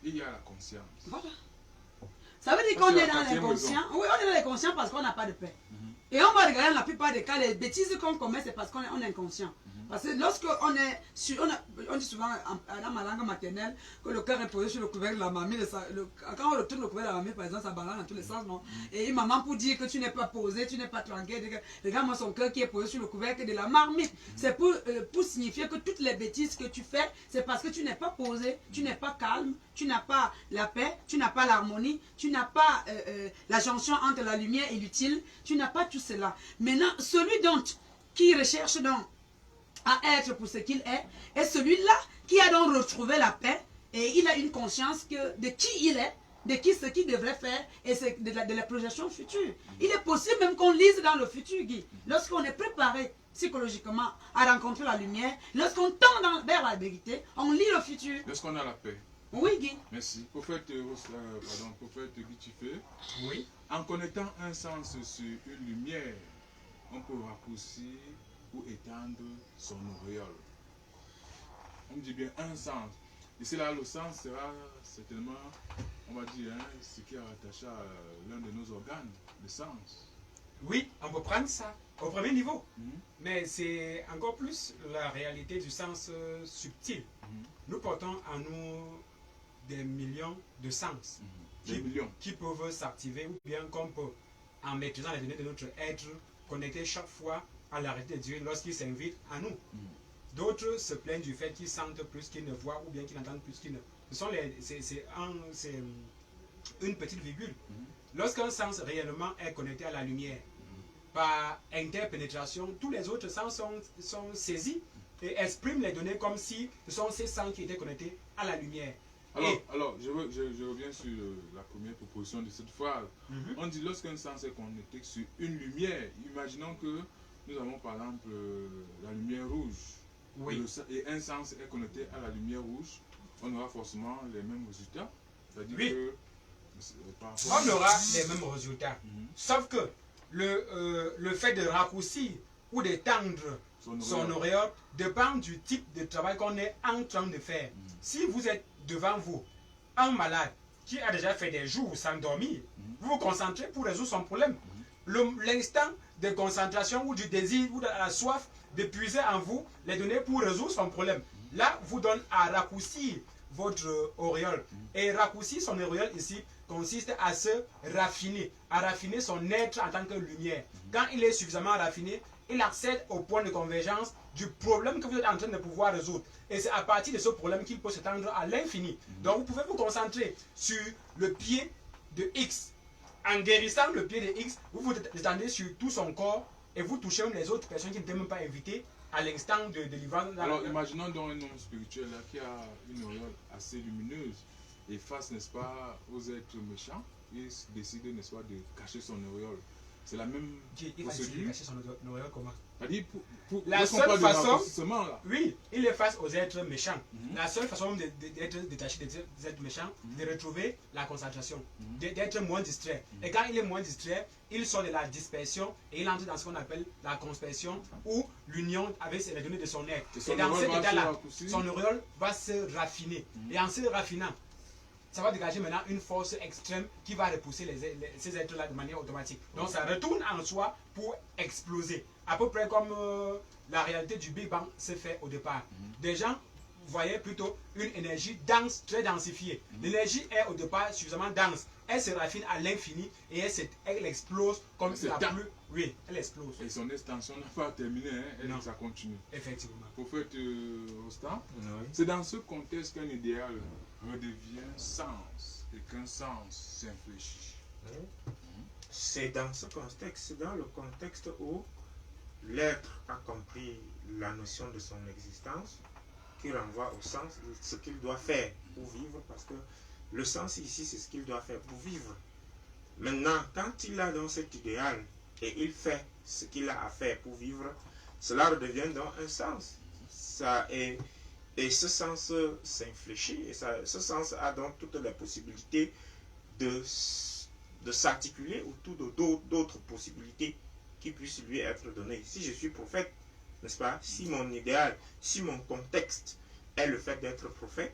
il y a la conscience. Voilà. Ça veut dire Ça, qu'on c'est est la dans quatrième l'inconscient. Oui, on est dans l'inconscient parce qu'on n'a pas de paix. Et on va regarder dans la plupart des cas, les bêtises qu'on commet, c'est parce qu'on est inconscient. Parce que lorsqu'on est sur, on dit souvent dans ma langue maternelle que le cœur est posé sur le couvercle de la mamie. Quand on retourne le couvercle de la mamie, par exemple, ça balance dans tous les sens. Non? Et une maman pour dire que tu n'es pas posé, tu n'es pas tranquille. Regarde-moi son cœur qui est posé sur le couvercle de la marmite. C'est pour signifier que toutes les bêtises que tu fais, c'est parce que tu n'es pas posé, tu n'es pas calme, tu n'as pas la paix, tu n'as pas l'harmonie, tu n'as pas la jonction entre la lumière et l'utile, tu n'as pas tout cela. Maintenant, celui qui recherche donc à être pour ce qu'il est celui-là qui a donc retrouvé la paix et il a une conscience de qui il est, de ce qu'il devrait faire et de la projection future. Il est possible même qu'on lise dans le futur, Guy. Lorsqu'on est préparé psychologiquement à rencontrer la lumière, lorsqu'on tend vers la vérité, on lit le futur. Lorsqu'on a la paix. Oui, Guy. Merci. Prophète Guy Tifé. Oui. En connectant un sens sur une lumière, on peut raccourcir pour étendre son auréole. On dit bien un sens. Ici là, le sens sera certainement, on va dire, hein, ce qui est rattaché à l'un de nos organes, le sens. Oui, on peut prendre ça au premier niveau. Mais c'est encore plus la réalité du sens subtil. Nous portons en nous des millions de sens qui peuvent s'activer ou bien qu'on peut, en maîtrisant les données de notre être, connecter chaque fois à la réalité de Dieu lorsqu'il s'invite à nous. D'autres se plaignent du fait qu'ils sentent plus qu'ils ne voient ou bien qu'ils entendent plus qu'ils ne... C'est une petite virgule. Lorsqu'un sens réellement est connecté à la lumière, par interpénétration, tous les autres sens sont saisis et expriment les données comme si ce sont ces sens qui étaient connectés à la lumière. Alors je reviens sur la première proposition de cette phrase. On dit lorsqu'un sens est connecté sur une lumière, imaginons que nous avons par exemple la lumière rouge. Oui. Et un sens est connecté à la lumière rouge, on aura forcément les mêmes résultats. C'est-à-dire Oui. que on aura les mêmes résultats. Sauf que le fait de raccourcir ou d'étendre son auréole dépend du type de travail qu'on est en train de faire. Si vous êtes devant vous un malade qui a déjà fait des jours sans dormir, vous vous concentrez pour résoudre son problème. L'instant de concentration ou du désir ou de la soif de puiser en vous les données pour résoudre son problème, là vous donne à raccourcir votre auréole. Et raccourcir son auréole ici consiste à se raffiner, à raffiner son être en tant que lumière. Quand il est suffisamment raffiné, il accède au point de convergence du problème que vous êtes en train de pouvoir résoudre. Et c'est à partir de ce problème qu'il peut s'étendre à l'infini. Donc vous pouvez vous concentrer sur le pied de X. En guérissant le pied de X, vous vous étendez sur tout son corps et vous touchez les autres personnes qui n'étaient même pas invitées à l'instant de délivrance. Alors imaginons donc un homme spirituel là, qui a une auréole assez lumineuse et face, n'est-ce pas, aux êtres méchants, il décide, n'est-ce pas, de cacher son auréole. C'est la même il va cacher son auréole comment? C'est-à-dire pour la seule façon, là. Oui, il est face aux êtres méchants. La seule façon d'être détaché des êtres méchants, de retrouver la concentration, d'être moins distrait. Et quand il est moins distrait, il sort de la dispersion et il entre dans ce qu'on appelle la conspersion ou l'union avec les données de son être. Et dans cet état-là, son auréole va se raffiner. Et en se raffinant, ça va dégager maintenant une force extrême qui va repousser ces êtres-là de manière automatique. Donc ça retourne en soi pour exploser. À peu près comme la réalité du Big Bang s'est fait au départ. Des gens voyaient plutôt une énergie dense, très densifiée. L'énergie est au départ suffisamment dense. Elle se raffine à l'infini et elle explose comme la plus... Oui, elle explose. Et son extension n'a pas terminé, hein, ça continue. Effectivement. Prophète Rostand, c'est dans ce contexte qu'un idéal redevient sens et qu'un sens s'infléchit. C'est dans ce contexte, c'est dans le contexte où l'être a compris la notion de son existence, qui renvoie au sens de ce qu'il doit faire pour vivre, parce que le sens ici, c'est ce qu'il doit faire pour vivre. Maintenant, quand il a dans cet idéal et il fait ce qu'il a à faire pour vivre, cela redevient donc un sens. Et ce sens s'infléchit, et ce sens a donc toutes les possibilités de s'articuler autour d'autres possibilités qui puissent lui être données. Si je suis prophète, n'est-ce pas, si mon idéal, si mon contexte est le fait d'être prophète,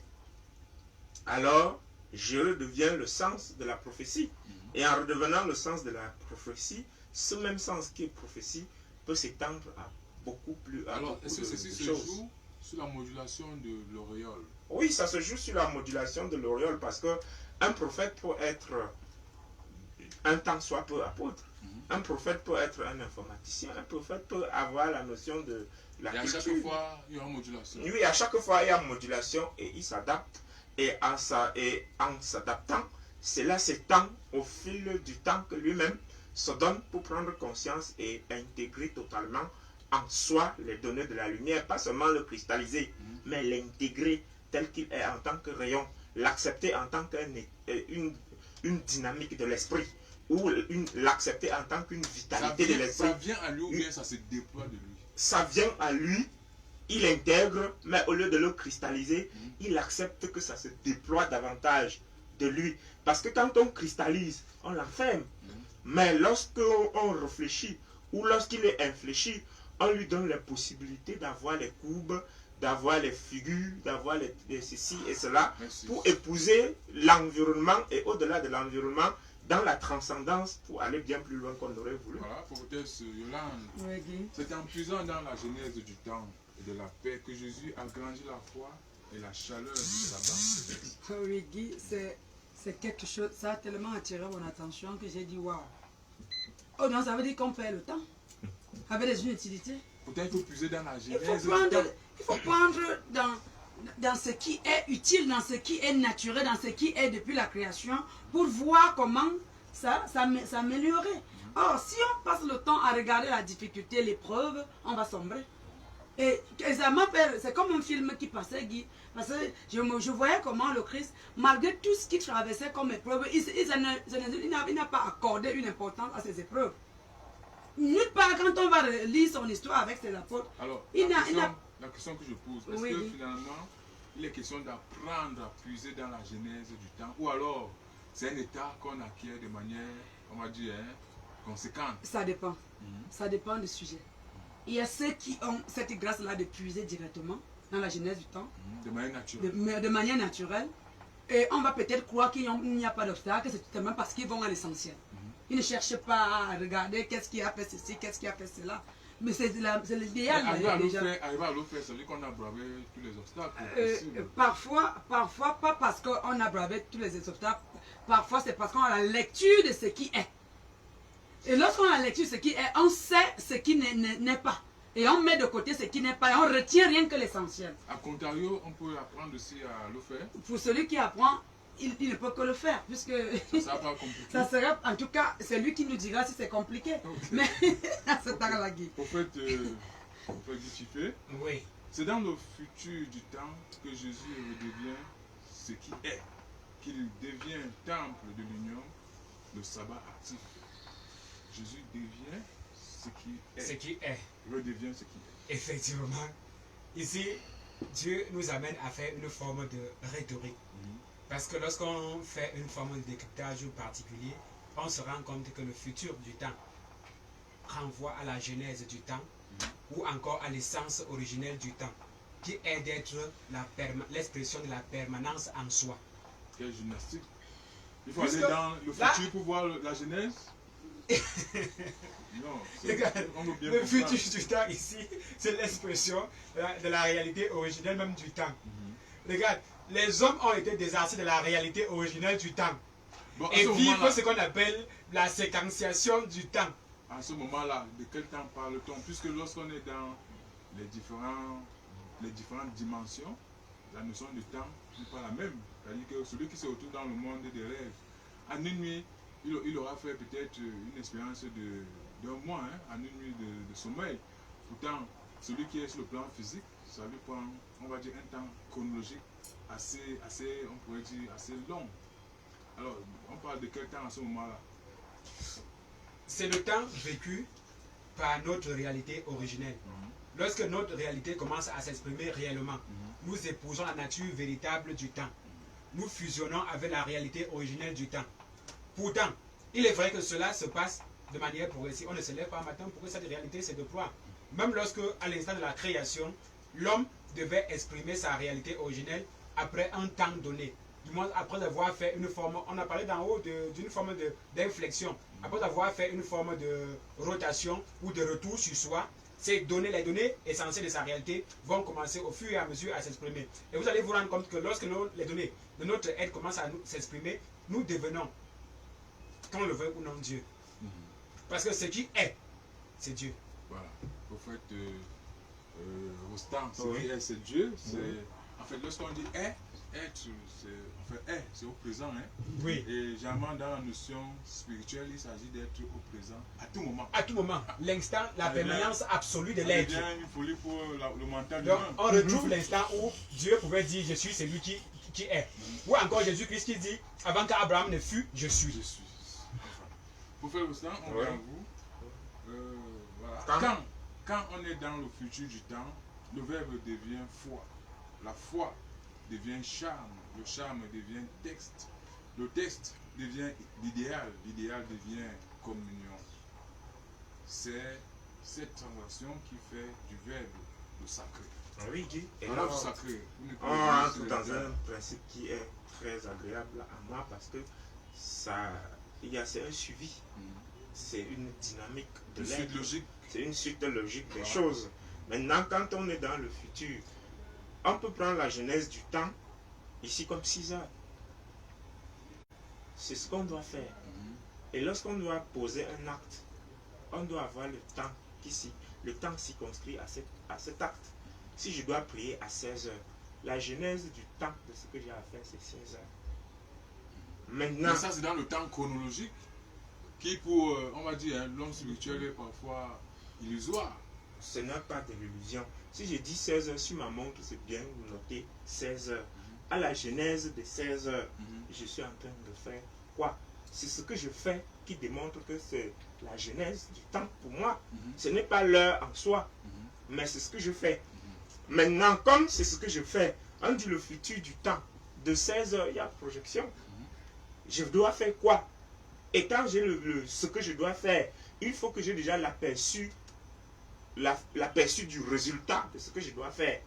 alors je redeviens le sens de la prophétie. Et en redevenant le sens de la prophétie, ce même sens qui est prophétie peut s'étendre à beaucoup plus. Alors, est-ce que ceci se joue sur la modulation de l'auréole? Oui, ça se joue sur la modulation de l'auréole parce que un prophète peut être un tant soit peu apôtre. Un prophète peut être un informaticien. Un prophète peut avoir la notion de la culture. Et à chaque fois, il y a une modulation. Oui, à chaque fois, il y a une modulation et il s'adapte. Et en s'adaptant, cela s'étend au fil du temps que lui-même se donne pour prendre conscience et intégrer totalement en soi les données de la lumière, pas seulement le cristalliser, mais l'intégrer tel qu'il est en tant que rayon, l'accepter en tant qu'une dynamique de l'esprit, ou l'accepter en tant qu'une vitalité de l'esprit. Ça vient à lui ou bien ça se déploie de lui? Ça vient à lui, il intègre, mais au lieu de le cristalliser, il accepte que ça se déploie davantage de lui. Parce que quand on cristallise, on l'enferme. Mais lorsqu'on réfléchit, ou lorsqu'il est infléchi, on lui donne la possibilité d'avoir les courbes, d'avoir les figures, d'avoir les ceci et cela, Merci. pour épouser l'environnement et au-delà de l'environnement, dans la transcendance, pour aller bien plus loin qu'on aurait voulu. Voilà, prophétesse Yolande. Oui, Guy. C'est en puisant dans la genèse du temps et de la paix que Jésus a grandi la foi et la chaleur du sabbat. Oui, Guy, c'est quelque chose, ça a tellement attiré mon attention que j'ai dit waouh. Oh non, ça veut dire qu'on perd le temps avec des inutilités. Pourtant, il faut puiser dans la Il genèse faut du temps. prendre dans ce qui est utile, dans ce qui est naturel, dans ce qui est depuis la création, pour voir comment ça s'améliorer. Or, si on passe le temps à regarder la difficulté, l'épreuve, on va sombrer. Et ça m'appelle, c'est comme un film qui passait, Guy. Parce que je voyais comment le Christ, malgré tout ce qu'il traversait comme épreuve, il n'a pas accordé une importance à ces épreuves. Nulle part, quand on va lire son histoire avec ses apôtres, Alors, la question que je pose, est-ce Oui, que oui. finalement, il est question d'apprendre à puiser dans la genèse du temps, ou alors c'est un état qu'on acquiert de manière, on va dire, conséquente? ça dépend. Mhm. Ça dépend du sujet. Il y a ceux qui ont cette grâce-là de puiser directement dans la genèse du temps, De manière naturelle. de manière naturelle. Et on va peut-être croire qu'il n'y a pas d'obstacle, c'est seulement parce qu'ils vont à l'essentiel. Ils ne cherchent pas à regarder qu'est-ce qui a fait ceci, qu'est-ce qui a fait cela. Mais c'est l'idéal. Arriver à déjà. le faire, ça veut dire qu'on a bravé tous les obstacles possibles. Parfois, pas parce qu'on a bravé tous les obstacles, parfois c'est parce qu'on a la lecture de ce qui est. Et lorsqu'on a la lecture de ce qui est, on sait ce qui n'est pas. Et on met de côté ce qui n'est pas et on retient rien que l'essentiel. A contrario, on peut apprendre aussi à le faire. Pour celui qui apprend, il ne peut que le faire, puisque Ça ne sera pas compliqué. ça sera, en tout cas, c'est lui qui nous dira si c'est compliqué. Ok. Mais à ce temps-là, Guy. Prophète Guy, Oui. c'est dans le futur du temps que Jésus redevient ce qui est, qu'il devient temple de l'union, le sabbat actif. Jésus devient ce qui est. Ce qui est. Redevient ce qui est. Effectivement. Ici, Dieu nous amène à faire une forme de rhétorique. Parce que lorsqu'on fait une forme de décryptage particulier, on se rend compte que le futur du temps renvoie à la genèse du temps ou encore à l'essence originelle du temps, qui est d'être l'expression de la permanence en soi. Quelle gymnastique. Il faut Puisque aller dans le là- futur pour voir la genèse. Non, Regarde, on veut bien le comprendre. futur du temps ici, c'est l'expression de la réalité originelle même du temps. Regarde, les hommes ont été désarçés de la réalité originelle du temps Bon, à et ce vivent moment-là- ce qu'on appelle la séquenciation du temps. À ce moment-là, de quel temps parle-t-on? Puisque lorsqu'on est dans les différentes dimensions, la notion de temps n'est pas la même. C'est-à-dire que celui qui se retrouve dans le monde des rêves, en une nuit, il aura fait peut-être une expérience d'un mois, en une nuit de sommeil. Pourtant, celui qui est sur le plan physique, ça lui prend, on va dire, un temps chronologique assez, on pourrait dire, assez long. Alors, on parle de quel temps à ce moment-là? C'est le temps vécu par notre réalité originelle. Lorsque notre réalité commence à s'exprimer réellement, nous épousons la nature véritable du temps. Nous fusionnons avec la réalité originelle du temps. Pourtant, il est vrai que cela se passe de manière progressive. On ne se lève pas un matin pour que cette réalité se déploie. Même lorsque, à l'instant de la création, l'homme devait exprimer sa réalité originelle après un temps donné. Du moins, après avoir fait une forme, on a parlé d'en haut d'une forme d'inflexion. Après avoir fait une forme de rotation ou de retour sur soi, les données essentielles de sa réalité vont commencer au fur et à mesure à s'exprimer. Et vous allez vous rendre compte que lorsque les données de notre être commencent à s'exprimer, nous devenons, qu'on le veuille ou non, Dieu. Parce que ce qui est, c'est Dieu. Voilà. Prophète Rostand, ce Oui. qui est, c'est Dieu. En fait, lorsqu'on dit être, c'est au présent. Oui. Et généralement, dans la notion spirituelle, il s'agit d'être au présent à tout moment. À tout moment, l'instant, la Ça devient- permanence absolue de Ça l'être. devient une folie pour le mental Donc, humain. on retrouve l'instant où Dieu pouvait dire je suis celui qui est. Ou encore Jésus-Christ qui dit avant qu'Abraham ne fût, je Je suis. suis. Enfin, Prophète Rostand, on Ouais. vient à vous. Voilà. Quand on est dans le futur du temps, le verbe devient foi. La foi devient charme. Le charme devient texte. Le texte devient l'idéal. L'idéal devient communion. C'est cette translation qui fait du verbe le sacré. Ah oui, Guy. Et Alors, là, du sacré. on rentre dans un principe qui est très agréable à moi parce que ça, c'est un suivi, c'est une dynamique de Une suite l'être, logique. c'est une suite logique des Voilà. choses. Maintenant, quand on est dans le futur, on peut prendre la genèse du temps, ici comme 6 heures. C'est ce qu'on doit faire. Et lorsqu'on doit poser un acte, on doit avoir le temps le temps circonscrit à cet acte. Si je dois prier à 16 heures, la genèse du temps de ce que j'ai à faire, c'est 16 heures. Maintenant, Mais ça, c'est dans le temps chronologique qui, pour, on va dire, l'homme spirituel est parfois illusoire. ce n'est pas de l'illusion. Si je dis 16 heures sur ma montre, c'est bien, vous notez 16 heures. À la genèse de 16 heures, je suis en train de faire quoi? C'est ce que je fais qui démontre que c'est la genèse du temps pour moi. Ce n'est pas l'heure en soi, mais c'est ce que je fais. Maintenant, comme c'est ce que je fais, on dit le futur du temps. De 16 heures, il y a projection. Je dois faire quoi? Et quand j'ai ce que je dois faire, il faut que j'ai déjà l'aperçu du résultat de ce que je dois faire.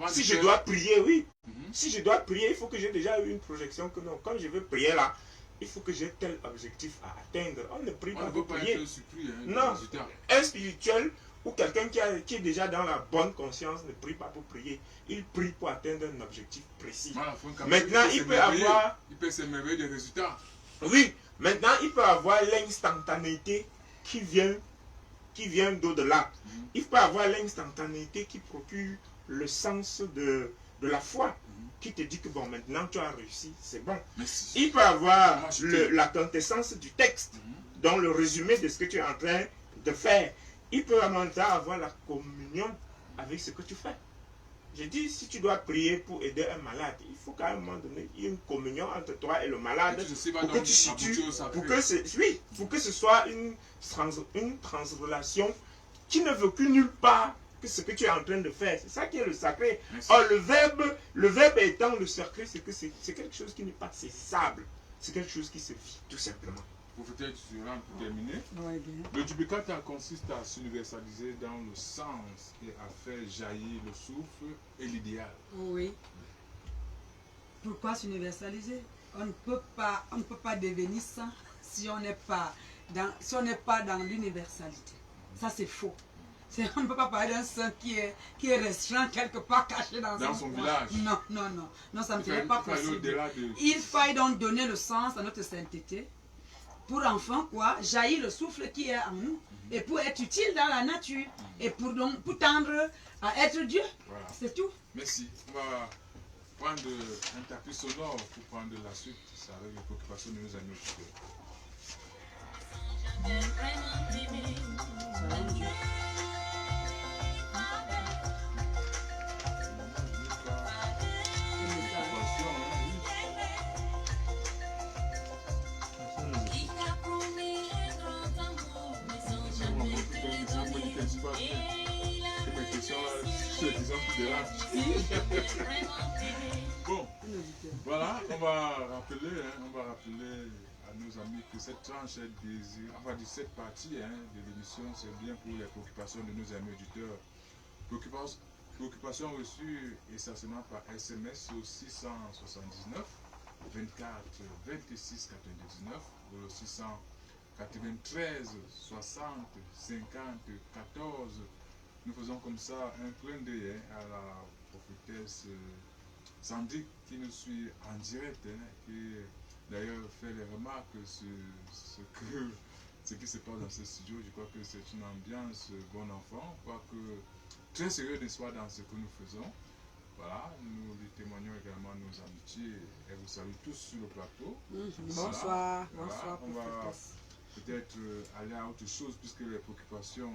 Si je dois prier, oui. Si je dois prier, il faut que j'ai déjà eu une projection que non. Comme je veux prier là, il faut que j'ai tel objectif à atteindre. On ne prie pas pour prier. Non, un spirituel ou quelqu'un qui est déjà dans la bonne conscience ne prie pas pour prier. Il prie pour atteindre un objectif précis. Maintenant, il peut avoir... Il peut s'émerveiller des résultats. Oui, maintenant, il peut avoir l'instantanéité qui vient d'au-delà. Il peut avoir l'instantanéité qui procure le sens de la foi, qui te dit que bon, maintenant tu as réussi, c'est bon. Il peut avoir la quintessence du texte, dans le résumé de ce que tu es en train de faire. Il peut en même temps avoir la communion avec ce que tu fais. J'ai dit, si tu dois prier pour aider un malade, il faut qu'à un moment donné, il y ait une communion entre toi et le malade pour que tu situes, pour que ce soit une transrelation qui ne veut que nulle part que ce que tu es en train de faire. C'est ça qui est le sacré. Or, le verbe étant le sacré, c'est que c'est quelque chose qui n'est pas saisissable. C'est quelque chose qui se vit, tout simplement. Pour peut-être pour terminer, Ouais, le duplicata consiste à s'universaliser dans le sens et à faire jaillir le souffle et l'idéal. Oui. Pourquoi s'universaliser? On ne peut pas devenir saint si on n'est pas dans l'universalité. Ça, c'est faux. On ne peut pas parler d'un saint qui est restreint quelque part, caché dans son village. Non, ça ne serait pas possible. Il faut donc donner le sens à notre sainteté pour enfin quoi, jaillir le souffle qui est en nous et pour être utile dans la nature et pour tendre à être Dieu. Voilà. C'est tout. Merci. On va prendre un tapis sonore pour prendre la suite. Ça avec les préoccupations de nos amis. Bon, voilà, on va rappeler à nos amis que cette tranche est désirée, enfin de cette partie de l'émission, c'est bien pour les préoccupations de nos amis auditeurs. Préoccupations reçues essentiellement par SMS au 679 24 26 99 ou le 693 60 50 14. Nous faisons comme ça un clin d'œil à la prophétesse Sandy qui nous suit en direct, qui d'ailleurs fait les remarques sur ce qui se passe dans ce studio. Je crois que c'est une ambiance bon enfant, quoique très sérieux de soi dans ce que nous faisons. Voilà, nous lui témoignons également nos amitiés et vous saluons tous sur le plateau. Bonsoir, voilà, bonsoir. On va peut-être aller à autre chose puisque les préoccupations,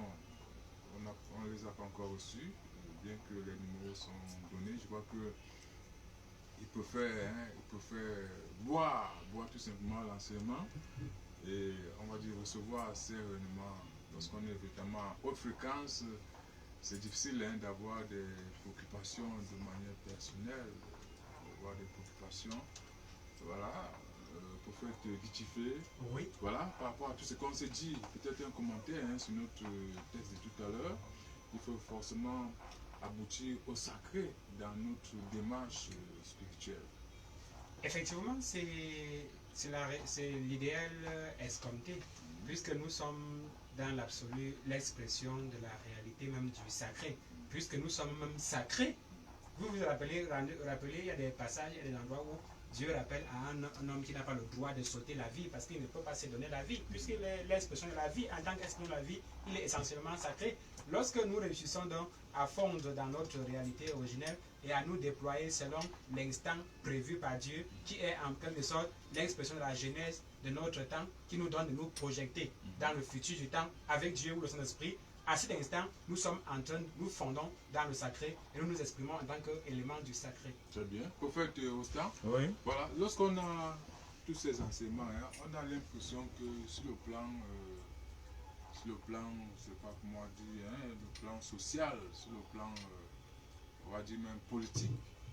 on ne les a pas encore reçues, bien que les numéros sont donnés. Je crois que il peut faire boire tout simplement l'enseignement et on va dire recevoir sereinement. Lorsqu'on est évidemment à haute fréquence, c'est difficile d'avoir des préoccupations de manière personnelle, d'avoir des préoccupations. Voilà, prophète Gitifé. Oui. Voilà, par rapport à tout ce qu'on s'est dit, peut-être un commentaire sur notre texte de tout à l'heure. Il faut forcément aboutir au sacré dans notre démarche spirituelle. Effectivement, c'est l'idéal escompté, puisque nous sommes dans l'absolu l'expression de la réalité même du sacré, puisque nous sommes même sacrés. Vous vous rappelez, il y a des passages, il y a des endroits où Dieu rappelle à un homme qui n'a pas le droit de sauter la vie parce qu'il ne peut pas se donner la vie, puisqu'il est l'expression de la vie. En tant qu'expression de la vie, il est essentiellement sacré. Lorsque nous réussissons donc à fondre dans notre réalité originelle et à nous déployer selon l'instant prévu par Dieu, qui est en quelque sorte l'expression de la genèse de notre temps, qui nous donne de nous projeter dans le futur du temps avec Dieu ou le Saint-Esprit. À cet instant, nous sommes en train, nous fondons dans le sacré et nous nous exprimons en tant qu'élément du sacré. Très bien. Prophète Ostan, Oui. voilà, lorsqu'on a tous ces enseignements, hein, on a l'impression que sur le plan, je sais pas comment dire, hein, le plan social, sur le plan, on va dire même politique,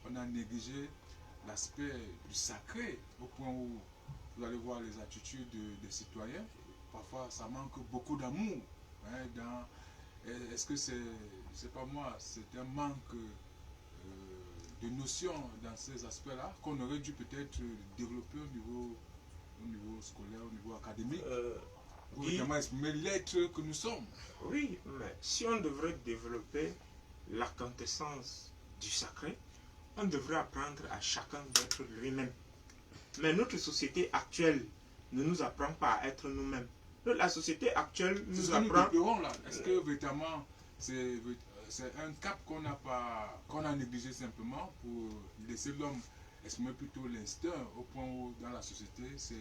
on a négligé l'aspect du sacré au point où vous allez voir les attitudes des citoyens. Parfois, ça manque beaucoup d'amour. Hein, est-ce que c'est pas moi, c'est un manque de notion dans ces aspects-là qu'on aurait dû peut-être développer au niveau scolaire, au niveau académique, pour vraiment exprimer l'être que nous sommes. Oui, mais si on devrait développer la quintessence du sacré, on devrait apprendre à chacun d'être lui-même. Mais notre société actuelle ne nous apprend pas à être nous-mêmes. La société actuelle nous apprend... Est-ce que véritablement c'est un cap qu'on a négligé simplement pour laisser l'homme exprimer plutôt l'instinct au point où dans la société c'est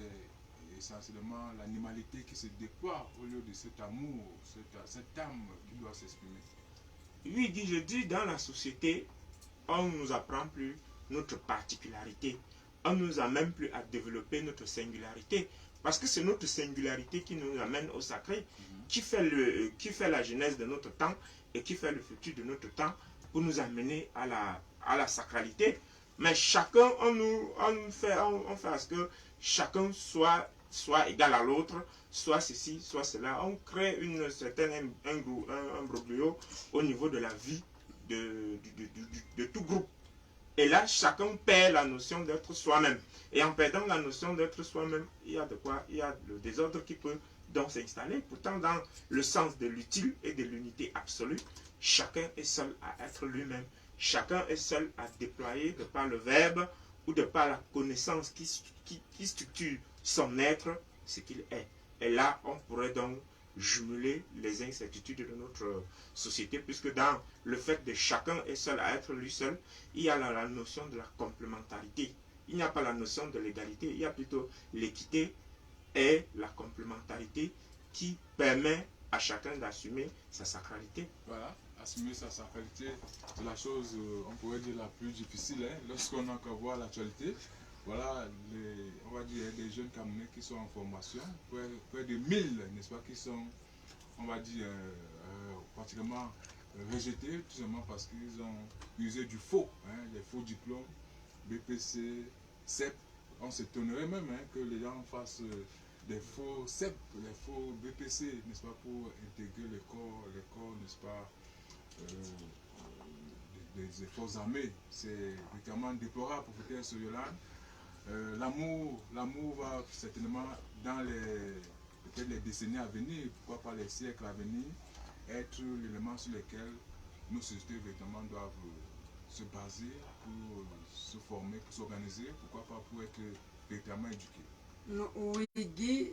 essentiellement l'animalité qui se déploie au lieu de cet amour, cette âme qui doit s'exprimer? Oui, je dis dans la société, on ne nous apprend plus notre particularité. On ne nous amène plus à développer notre singularité. Parce que c'est notre singularité qui nous amène au sacré, qui fait la genèse de notre temps et qui fait le futur de notre temps pour nous amener à la sacralité. Mais chacun, on fait à ce que chacun soit égal à l'autre, soit ceci, soit cela. On crée une certaine imbroglio au niveau de la vie de tout groupe. Et là, chacun perd la notion d'être soi-même. Et en perdant la notion d'être soi-même, il y a le désordre qui peut donc s'installer. Pourtant, dans le sens de l'utile et de l'unité absolue, chacun est seul à être lui-même. Chacun est seul à déployer de par le verbe ou de par la connaissance qui structure son être, ce qu'il est. Et là, on pourrait donc jumeler les incertitudes de notre société, puisque dans le fait de chacun est seul à être lui seul, il y a la notion de la complémentarité. Il n'y a pas la notion de l'égalité, il y a plutôt l'équité et la complémentarité qui permet à chacun d'assumer sa sacralité. Voilà, assumer sa sacralité, c'est la chose, on pourrait dire, la plus difficile, hein, lorsqu'on a encore voir l'actualité. Voilà, on va dire, des jeunes Camerounais qui sont en formation, près de 1000, n'est-ce pas, qui sont, on va dire, pratiquement rejetés, tout simplement parce qu'ils ont usé du faux, hein, les faux diplômes, BPC, CEP. On s'étonnerait même hein, que les gens fassent des faux CEP, les faux BPC, n'est-ce pas, pour intégrer les corps, n'est-ce pas, des forces armées. C'est vraiment déplorable pour peut-être ce Yolande. L'amour va certainement dans peut-être les décennies à venir, pourquoi pas les siècles à venir, être l'élément sur lequel nos sociétés véritablement doivent se baser pour se former, pour s'organiser, pourquoi pas pour être véritablement éduqués. Oui, Guy,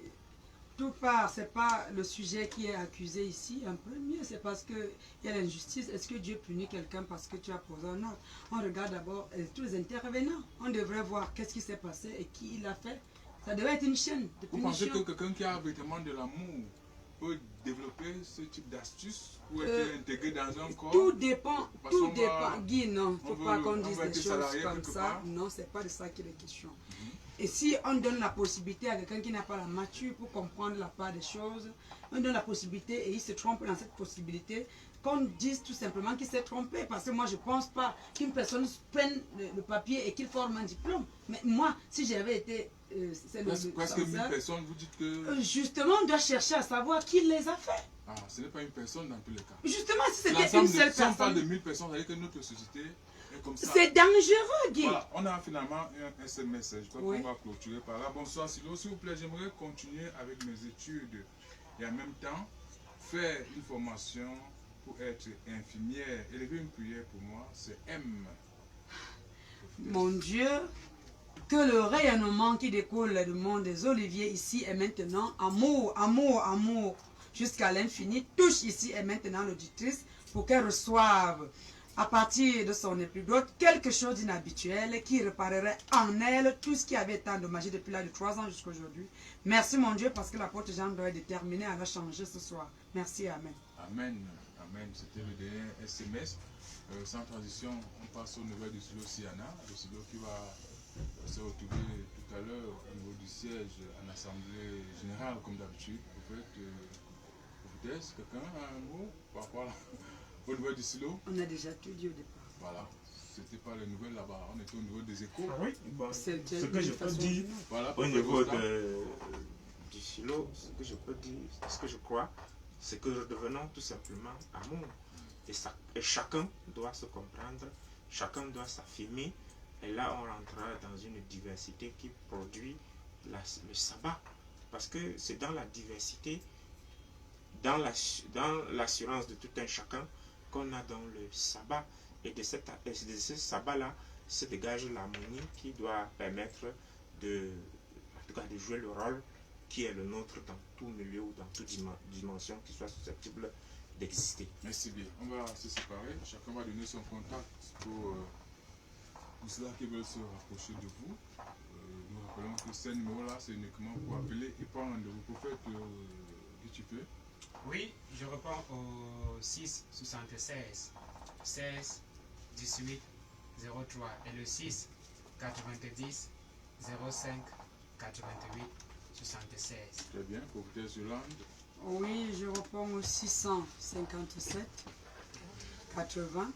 tout part, c'est pas le sujet qui est accusé ici, un peu mieux, c'est parce qu'il y a l'injustice. Est-ce que Dieu punit quelqu'un parce que tu as posé un ordre? On regarde d'abord tous les intervenants. On devrait voir qu'est-ce qui s'est passé et qui l'a fait. Ça devait être une chaîne de punition. Vous pensez que quelqu'un qui a véritablement de l'amour peut développer ce type d'astuce pour être intégré dans un corps? Tout dépend, Guy, non, il ne faut pas qu'on dise des choses comme ça. part. Non, c'est pas de ça qu'il est question. Et si on donne la possibilité à quelqu'un qui n'a pas la mature pour comprendre la part des choses, on donne la possibilité et il se trompe dans cette possibilité, qu'on dise tout simplement qu'il s'est trompé. Parce que moi, je ne pense pas qu'une personne prenne le papier et qu'il forme un diplôme. Mais moi, si j'avais été... presque 1000 personnes, vous dites que... Justement, on doit chercher à savoir qui les a fait. Ah, ce n'est pas une personne dans tous les cas. Justement, si c'était une seule Si on parle de personne... 1000 personnes, ça veut dire que notre société est comme ça. C'est dangereux, Guy. Voilà, on a finalement un SMS. Je crois Oui. qu'on va clôturer par là. Bonsoir Silo, s'il vous plaît, j'aimerais continuer avec mes études et en même temps faire une formation pour être infirmière. Élever une prière pour moi, c'est M. Mon Dieu, que le rayonnement qui découle du monde des oliviers ici et maintenant, amour, amour, amour, jusqu'à l'infini, touche ici et maintenant l'auditrice pour qu'elle reçoive à partir de son épidote quelque chose d'inhabituel qui réparerait en elle tout ce qui avait été endommagé depuis l'âge de 3 ans jusqu'à aujourd'hui. Merci mon Dieu parce que l'apôtre Jean doit être déterminé à la changer ce soir. Merci, Amen. Amen. Amen. C'était le dernier SMS. Sans transition, on passe aux nouvelles du Silo Siana, le Silo qui va se retrouver tout à l'heure au niveau du siège en assemblée générale comme d'habitude. Peut-être quelqu'un a un mot par rapport au niveau du Silo? On a déjà tout dit au départ. Voilà, c'était pas les nouvelles là-bas, on était au niveau des échos. Ah oui, bon, ce C'est que je peux dire Voilà, au niveau du silo, ce que je peux dire, ce que je crois, c'est que nous devenons tout simplement amour. Et chacun doit se comprendre, chacun doit s'affirmer. Et là, on rentrera dans une diversité qui produit le sabbat. Parce que c'est dans la diversité, dans l'assurance de tout un chacun, qu'on a dans le sabbat. Et de ce sabbat-là se dégage l'harmonie qui doit permettre en tout cas, de jouer le rôle qui est le nôtre dans tout milieu ou dans toute dimension qui soit susceptible d'exister. Merci bien. On va se séparer. Chacun va donner son contact pour ceux qui veulent se rapprocher de vous. Nous rappelons que ces numéros-là, c'est uniquement pour appeler et prendre rendez-vous. Prophète, qui tu peux? Oui, je réponds au 6 76 16 18 03 et le 6 90 05 88 76. Très bien. Prophète Yolande. Oui, je réponds au 657 80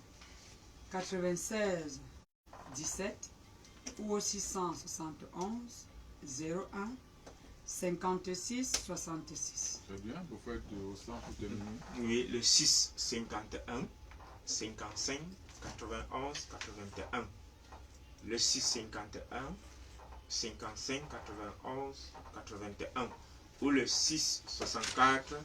96 17 ou au 671 01 56 66. Très bien. Prophète Ossan pour terminer. Oui, le 6 51 55 91 81. Le 6 51 55 91 81. Ou le 6 64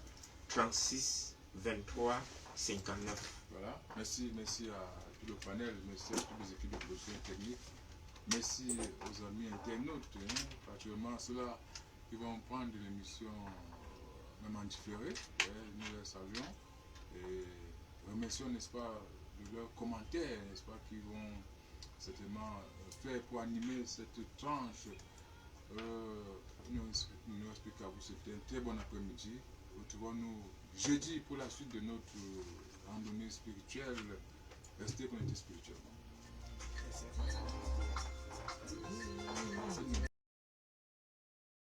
36 23 59. Voilà. Merci à tout le panel. Merci à toutes les équipes de production technique. Merci aux amis internautes, particulièrement ceux-là qui vont prendre l'émission même en différé. Nous les saluons et remercions, n'est-ce pas, de leurs commentaires, n'est-ce pas, qui vont certainement faire pour animer cette tranche. Nous expliquons à vous, c'était un très bon après-midi. Retrouvons-nous jeudi pour la suite de notre randonnée spirituelle. Restez connectés spirituellement.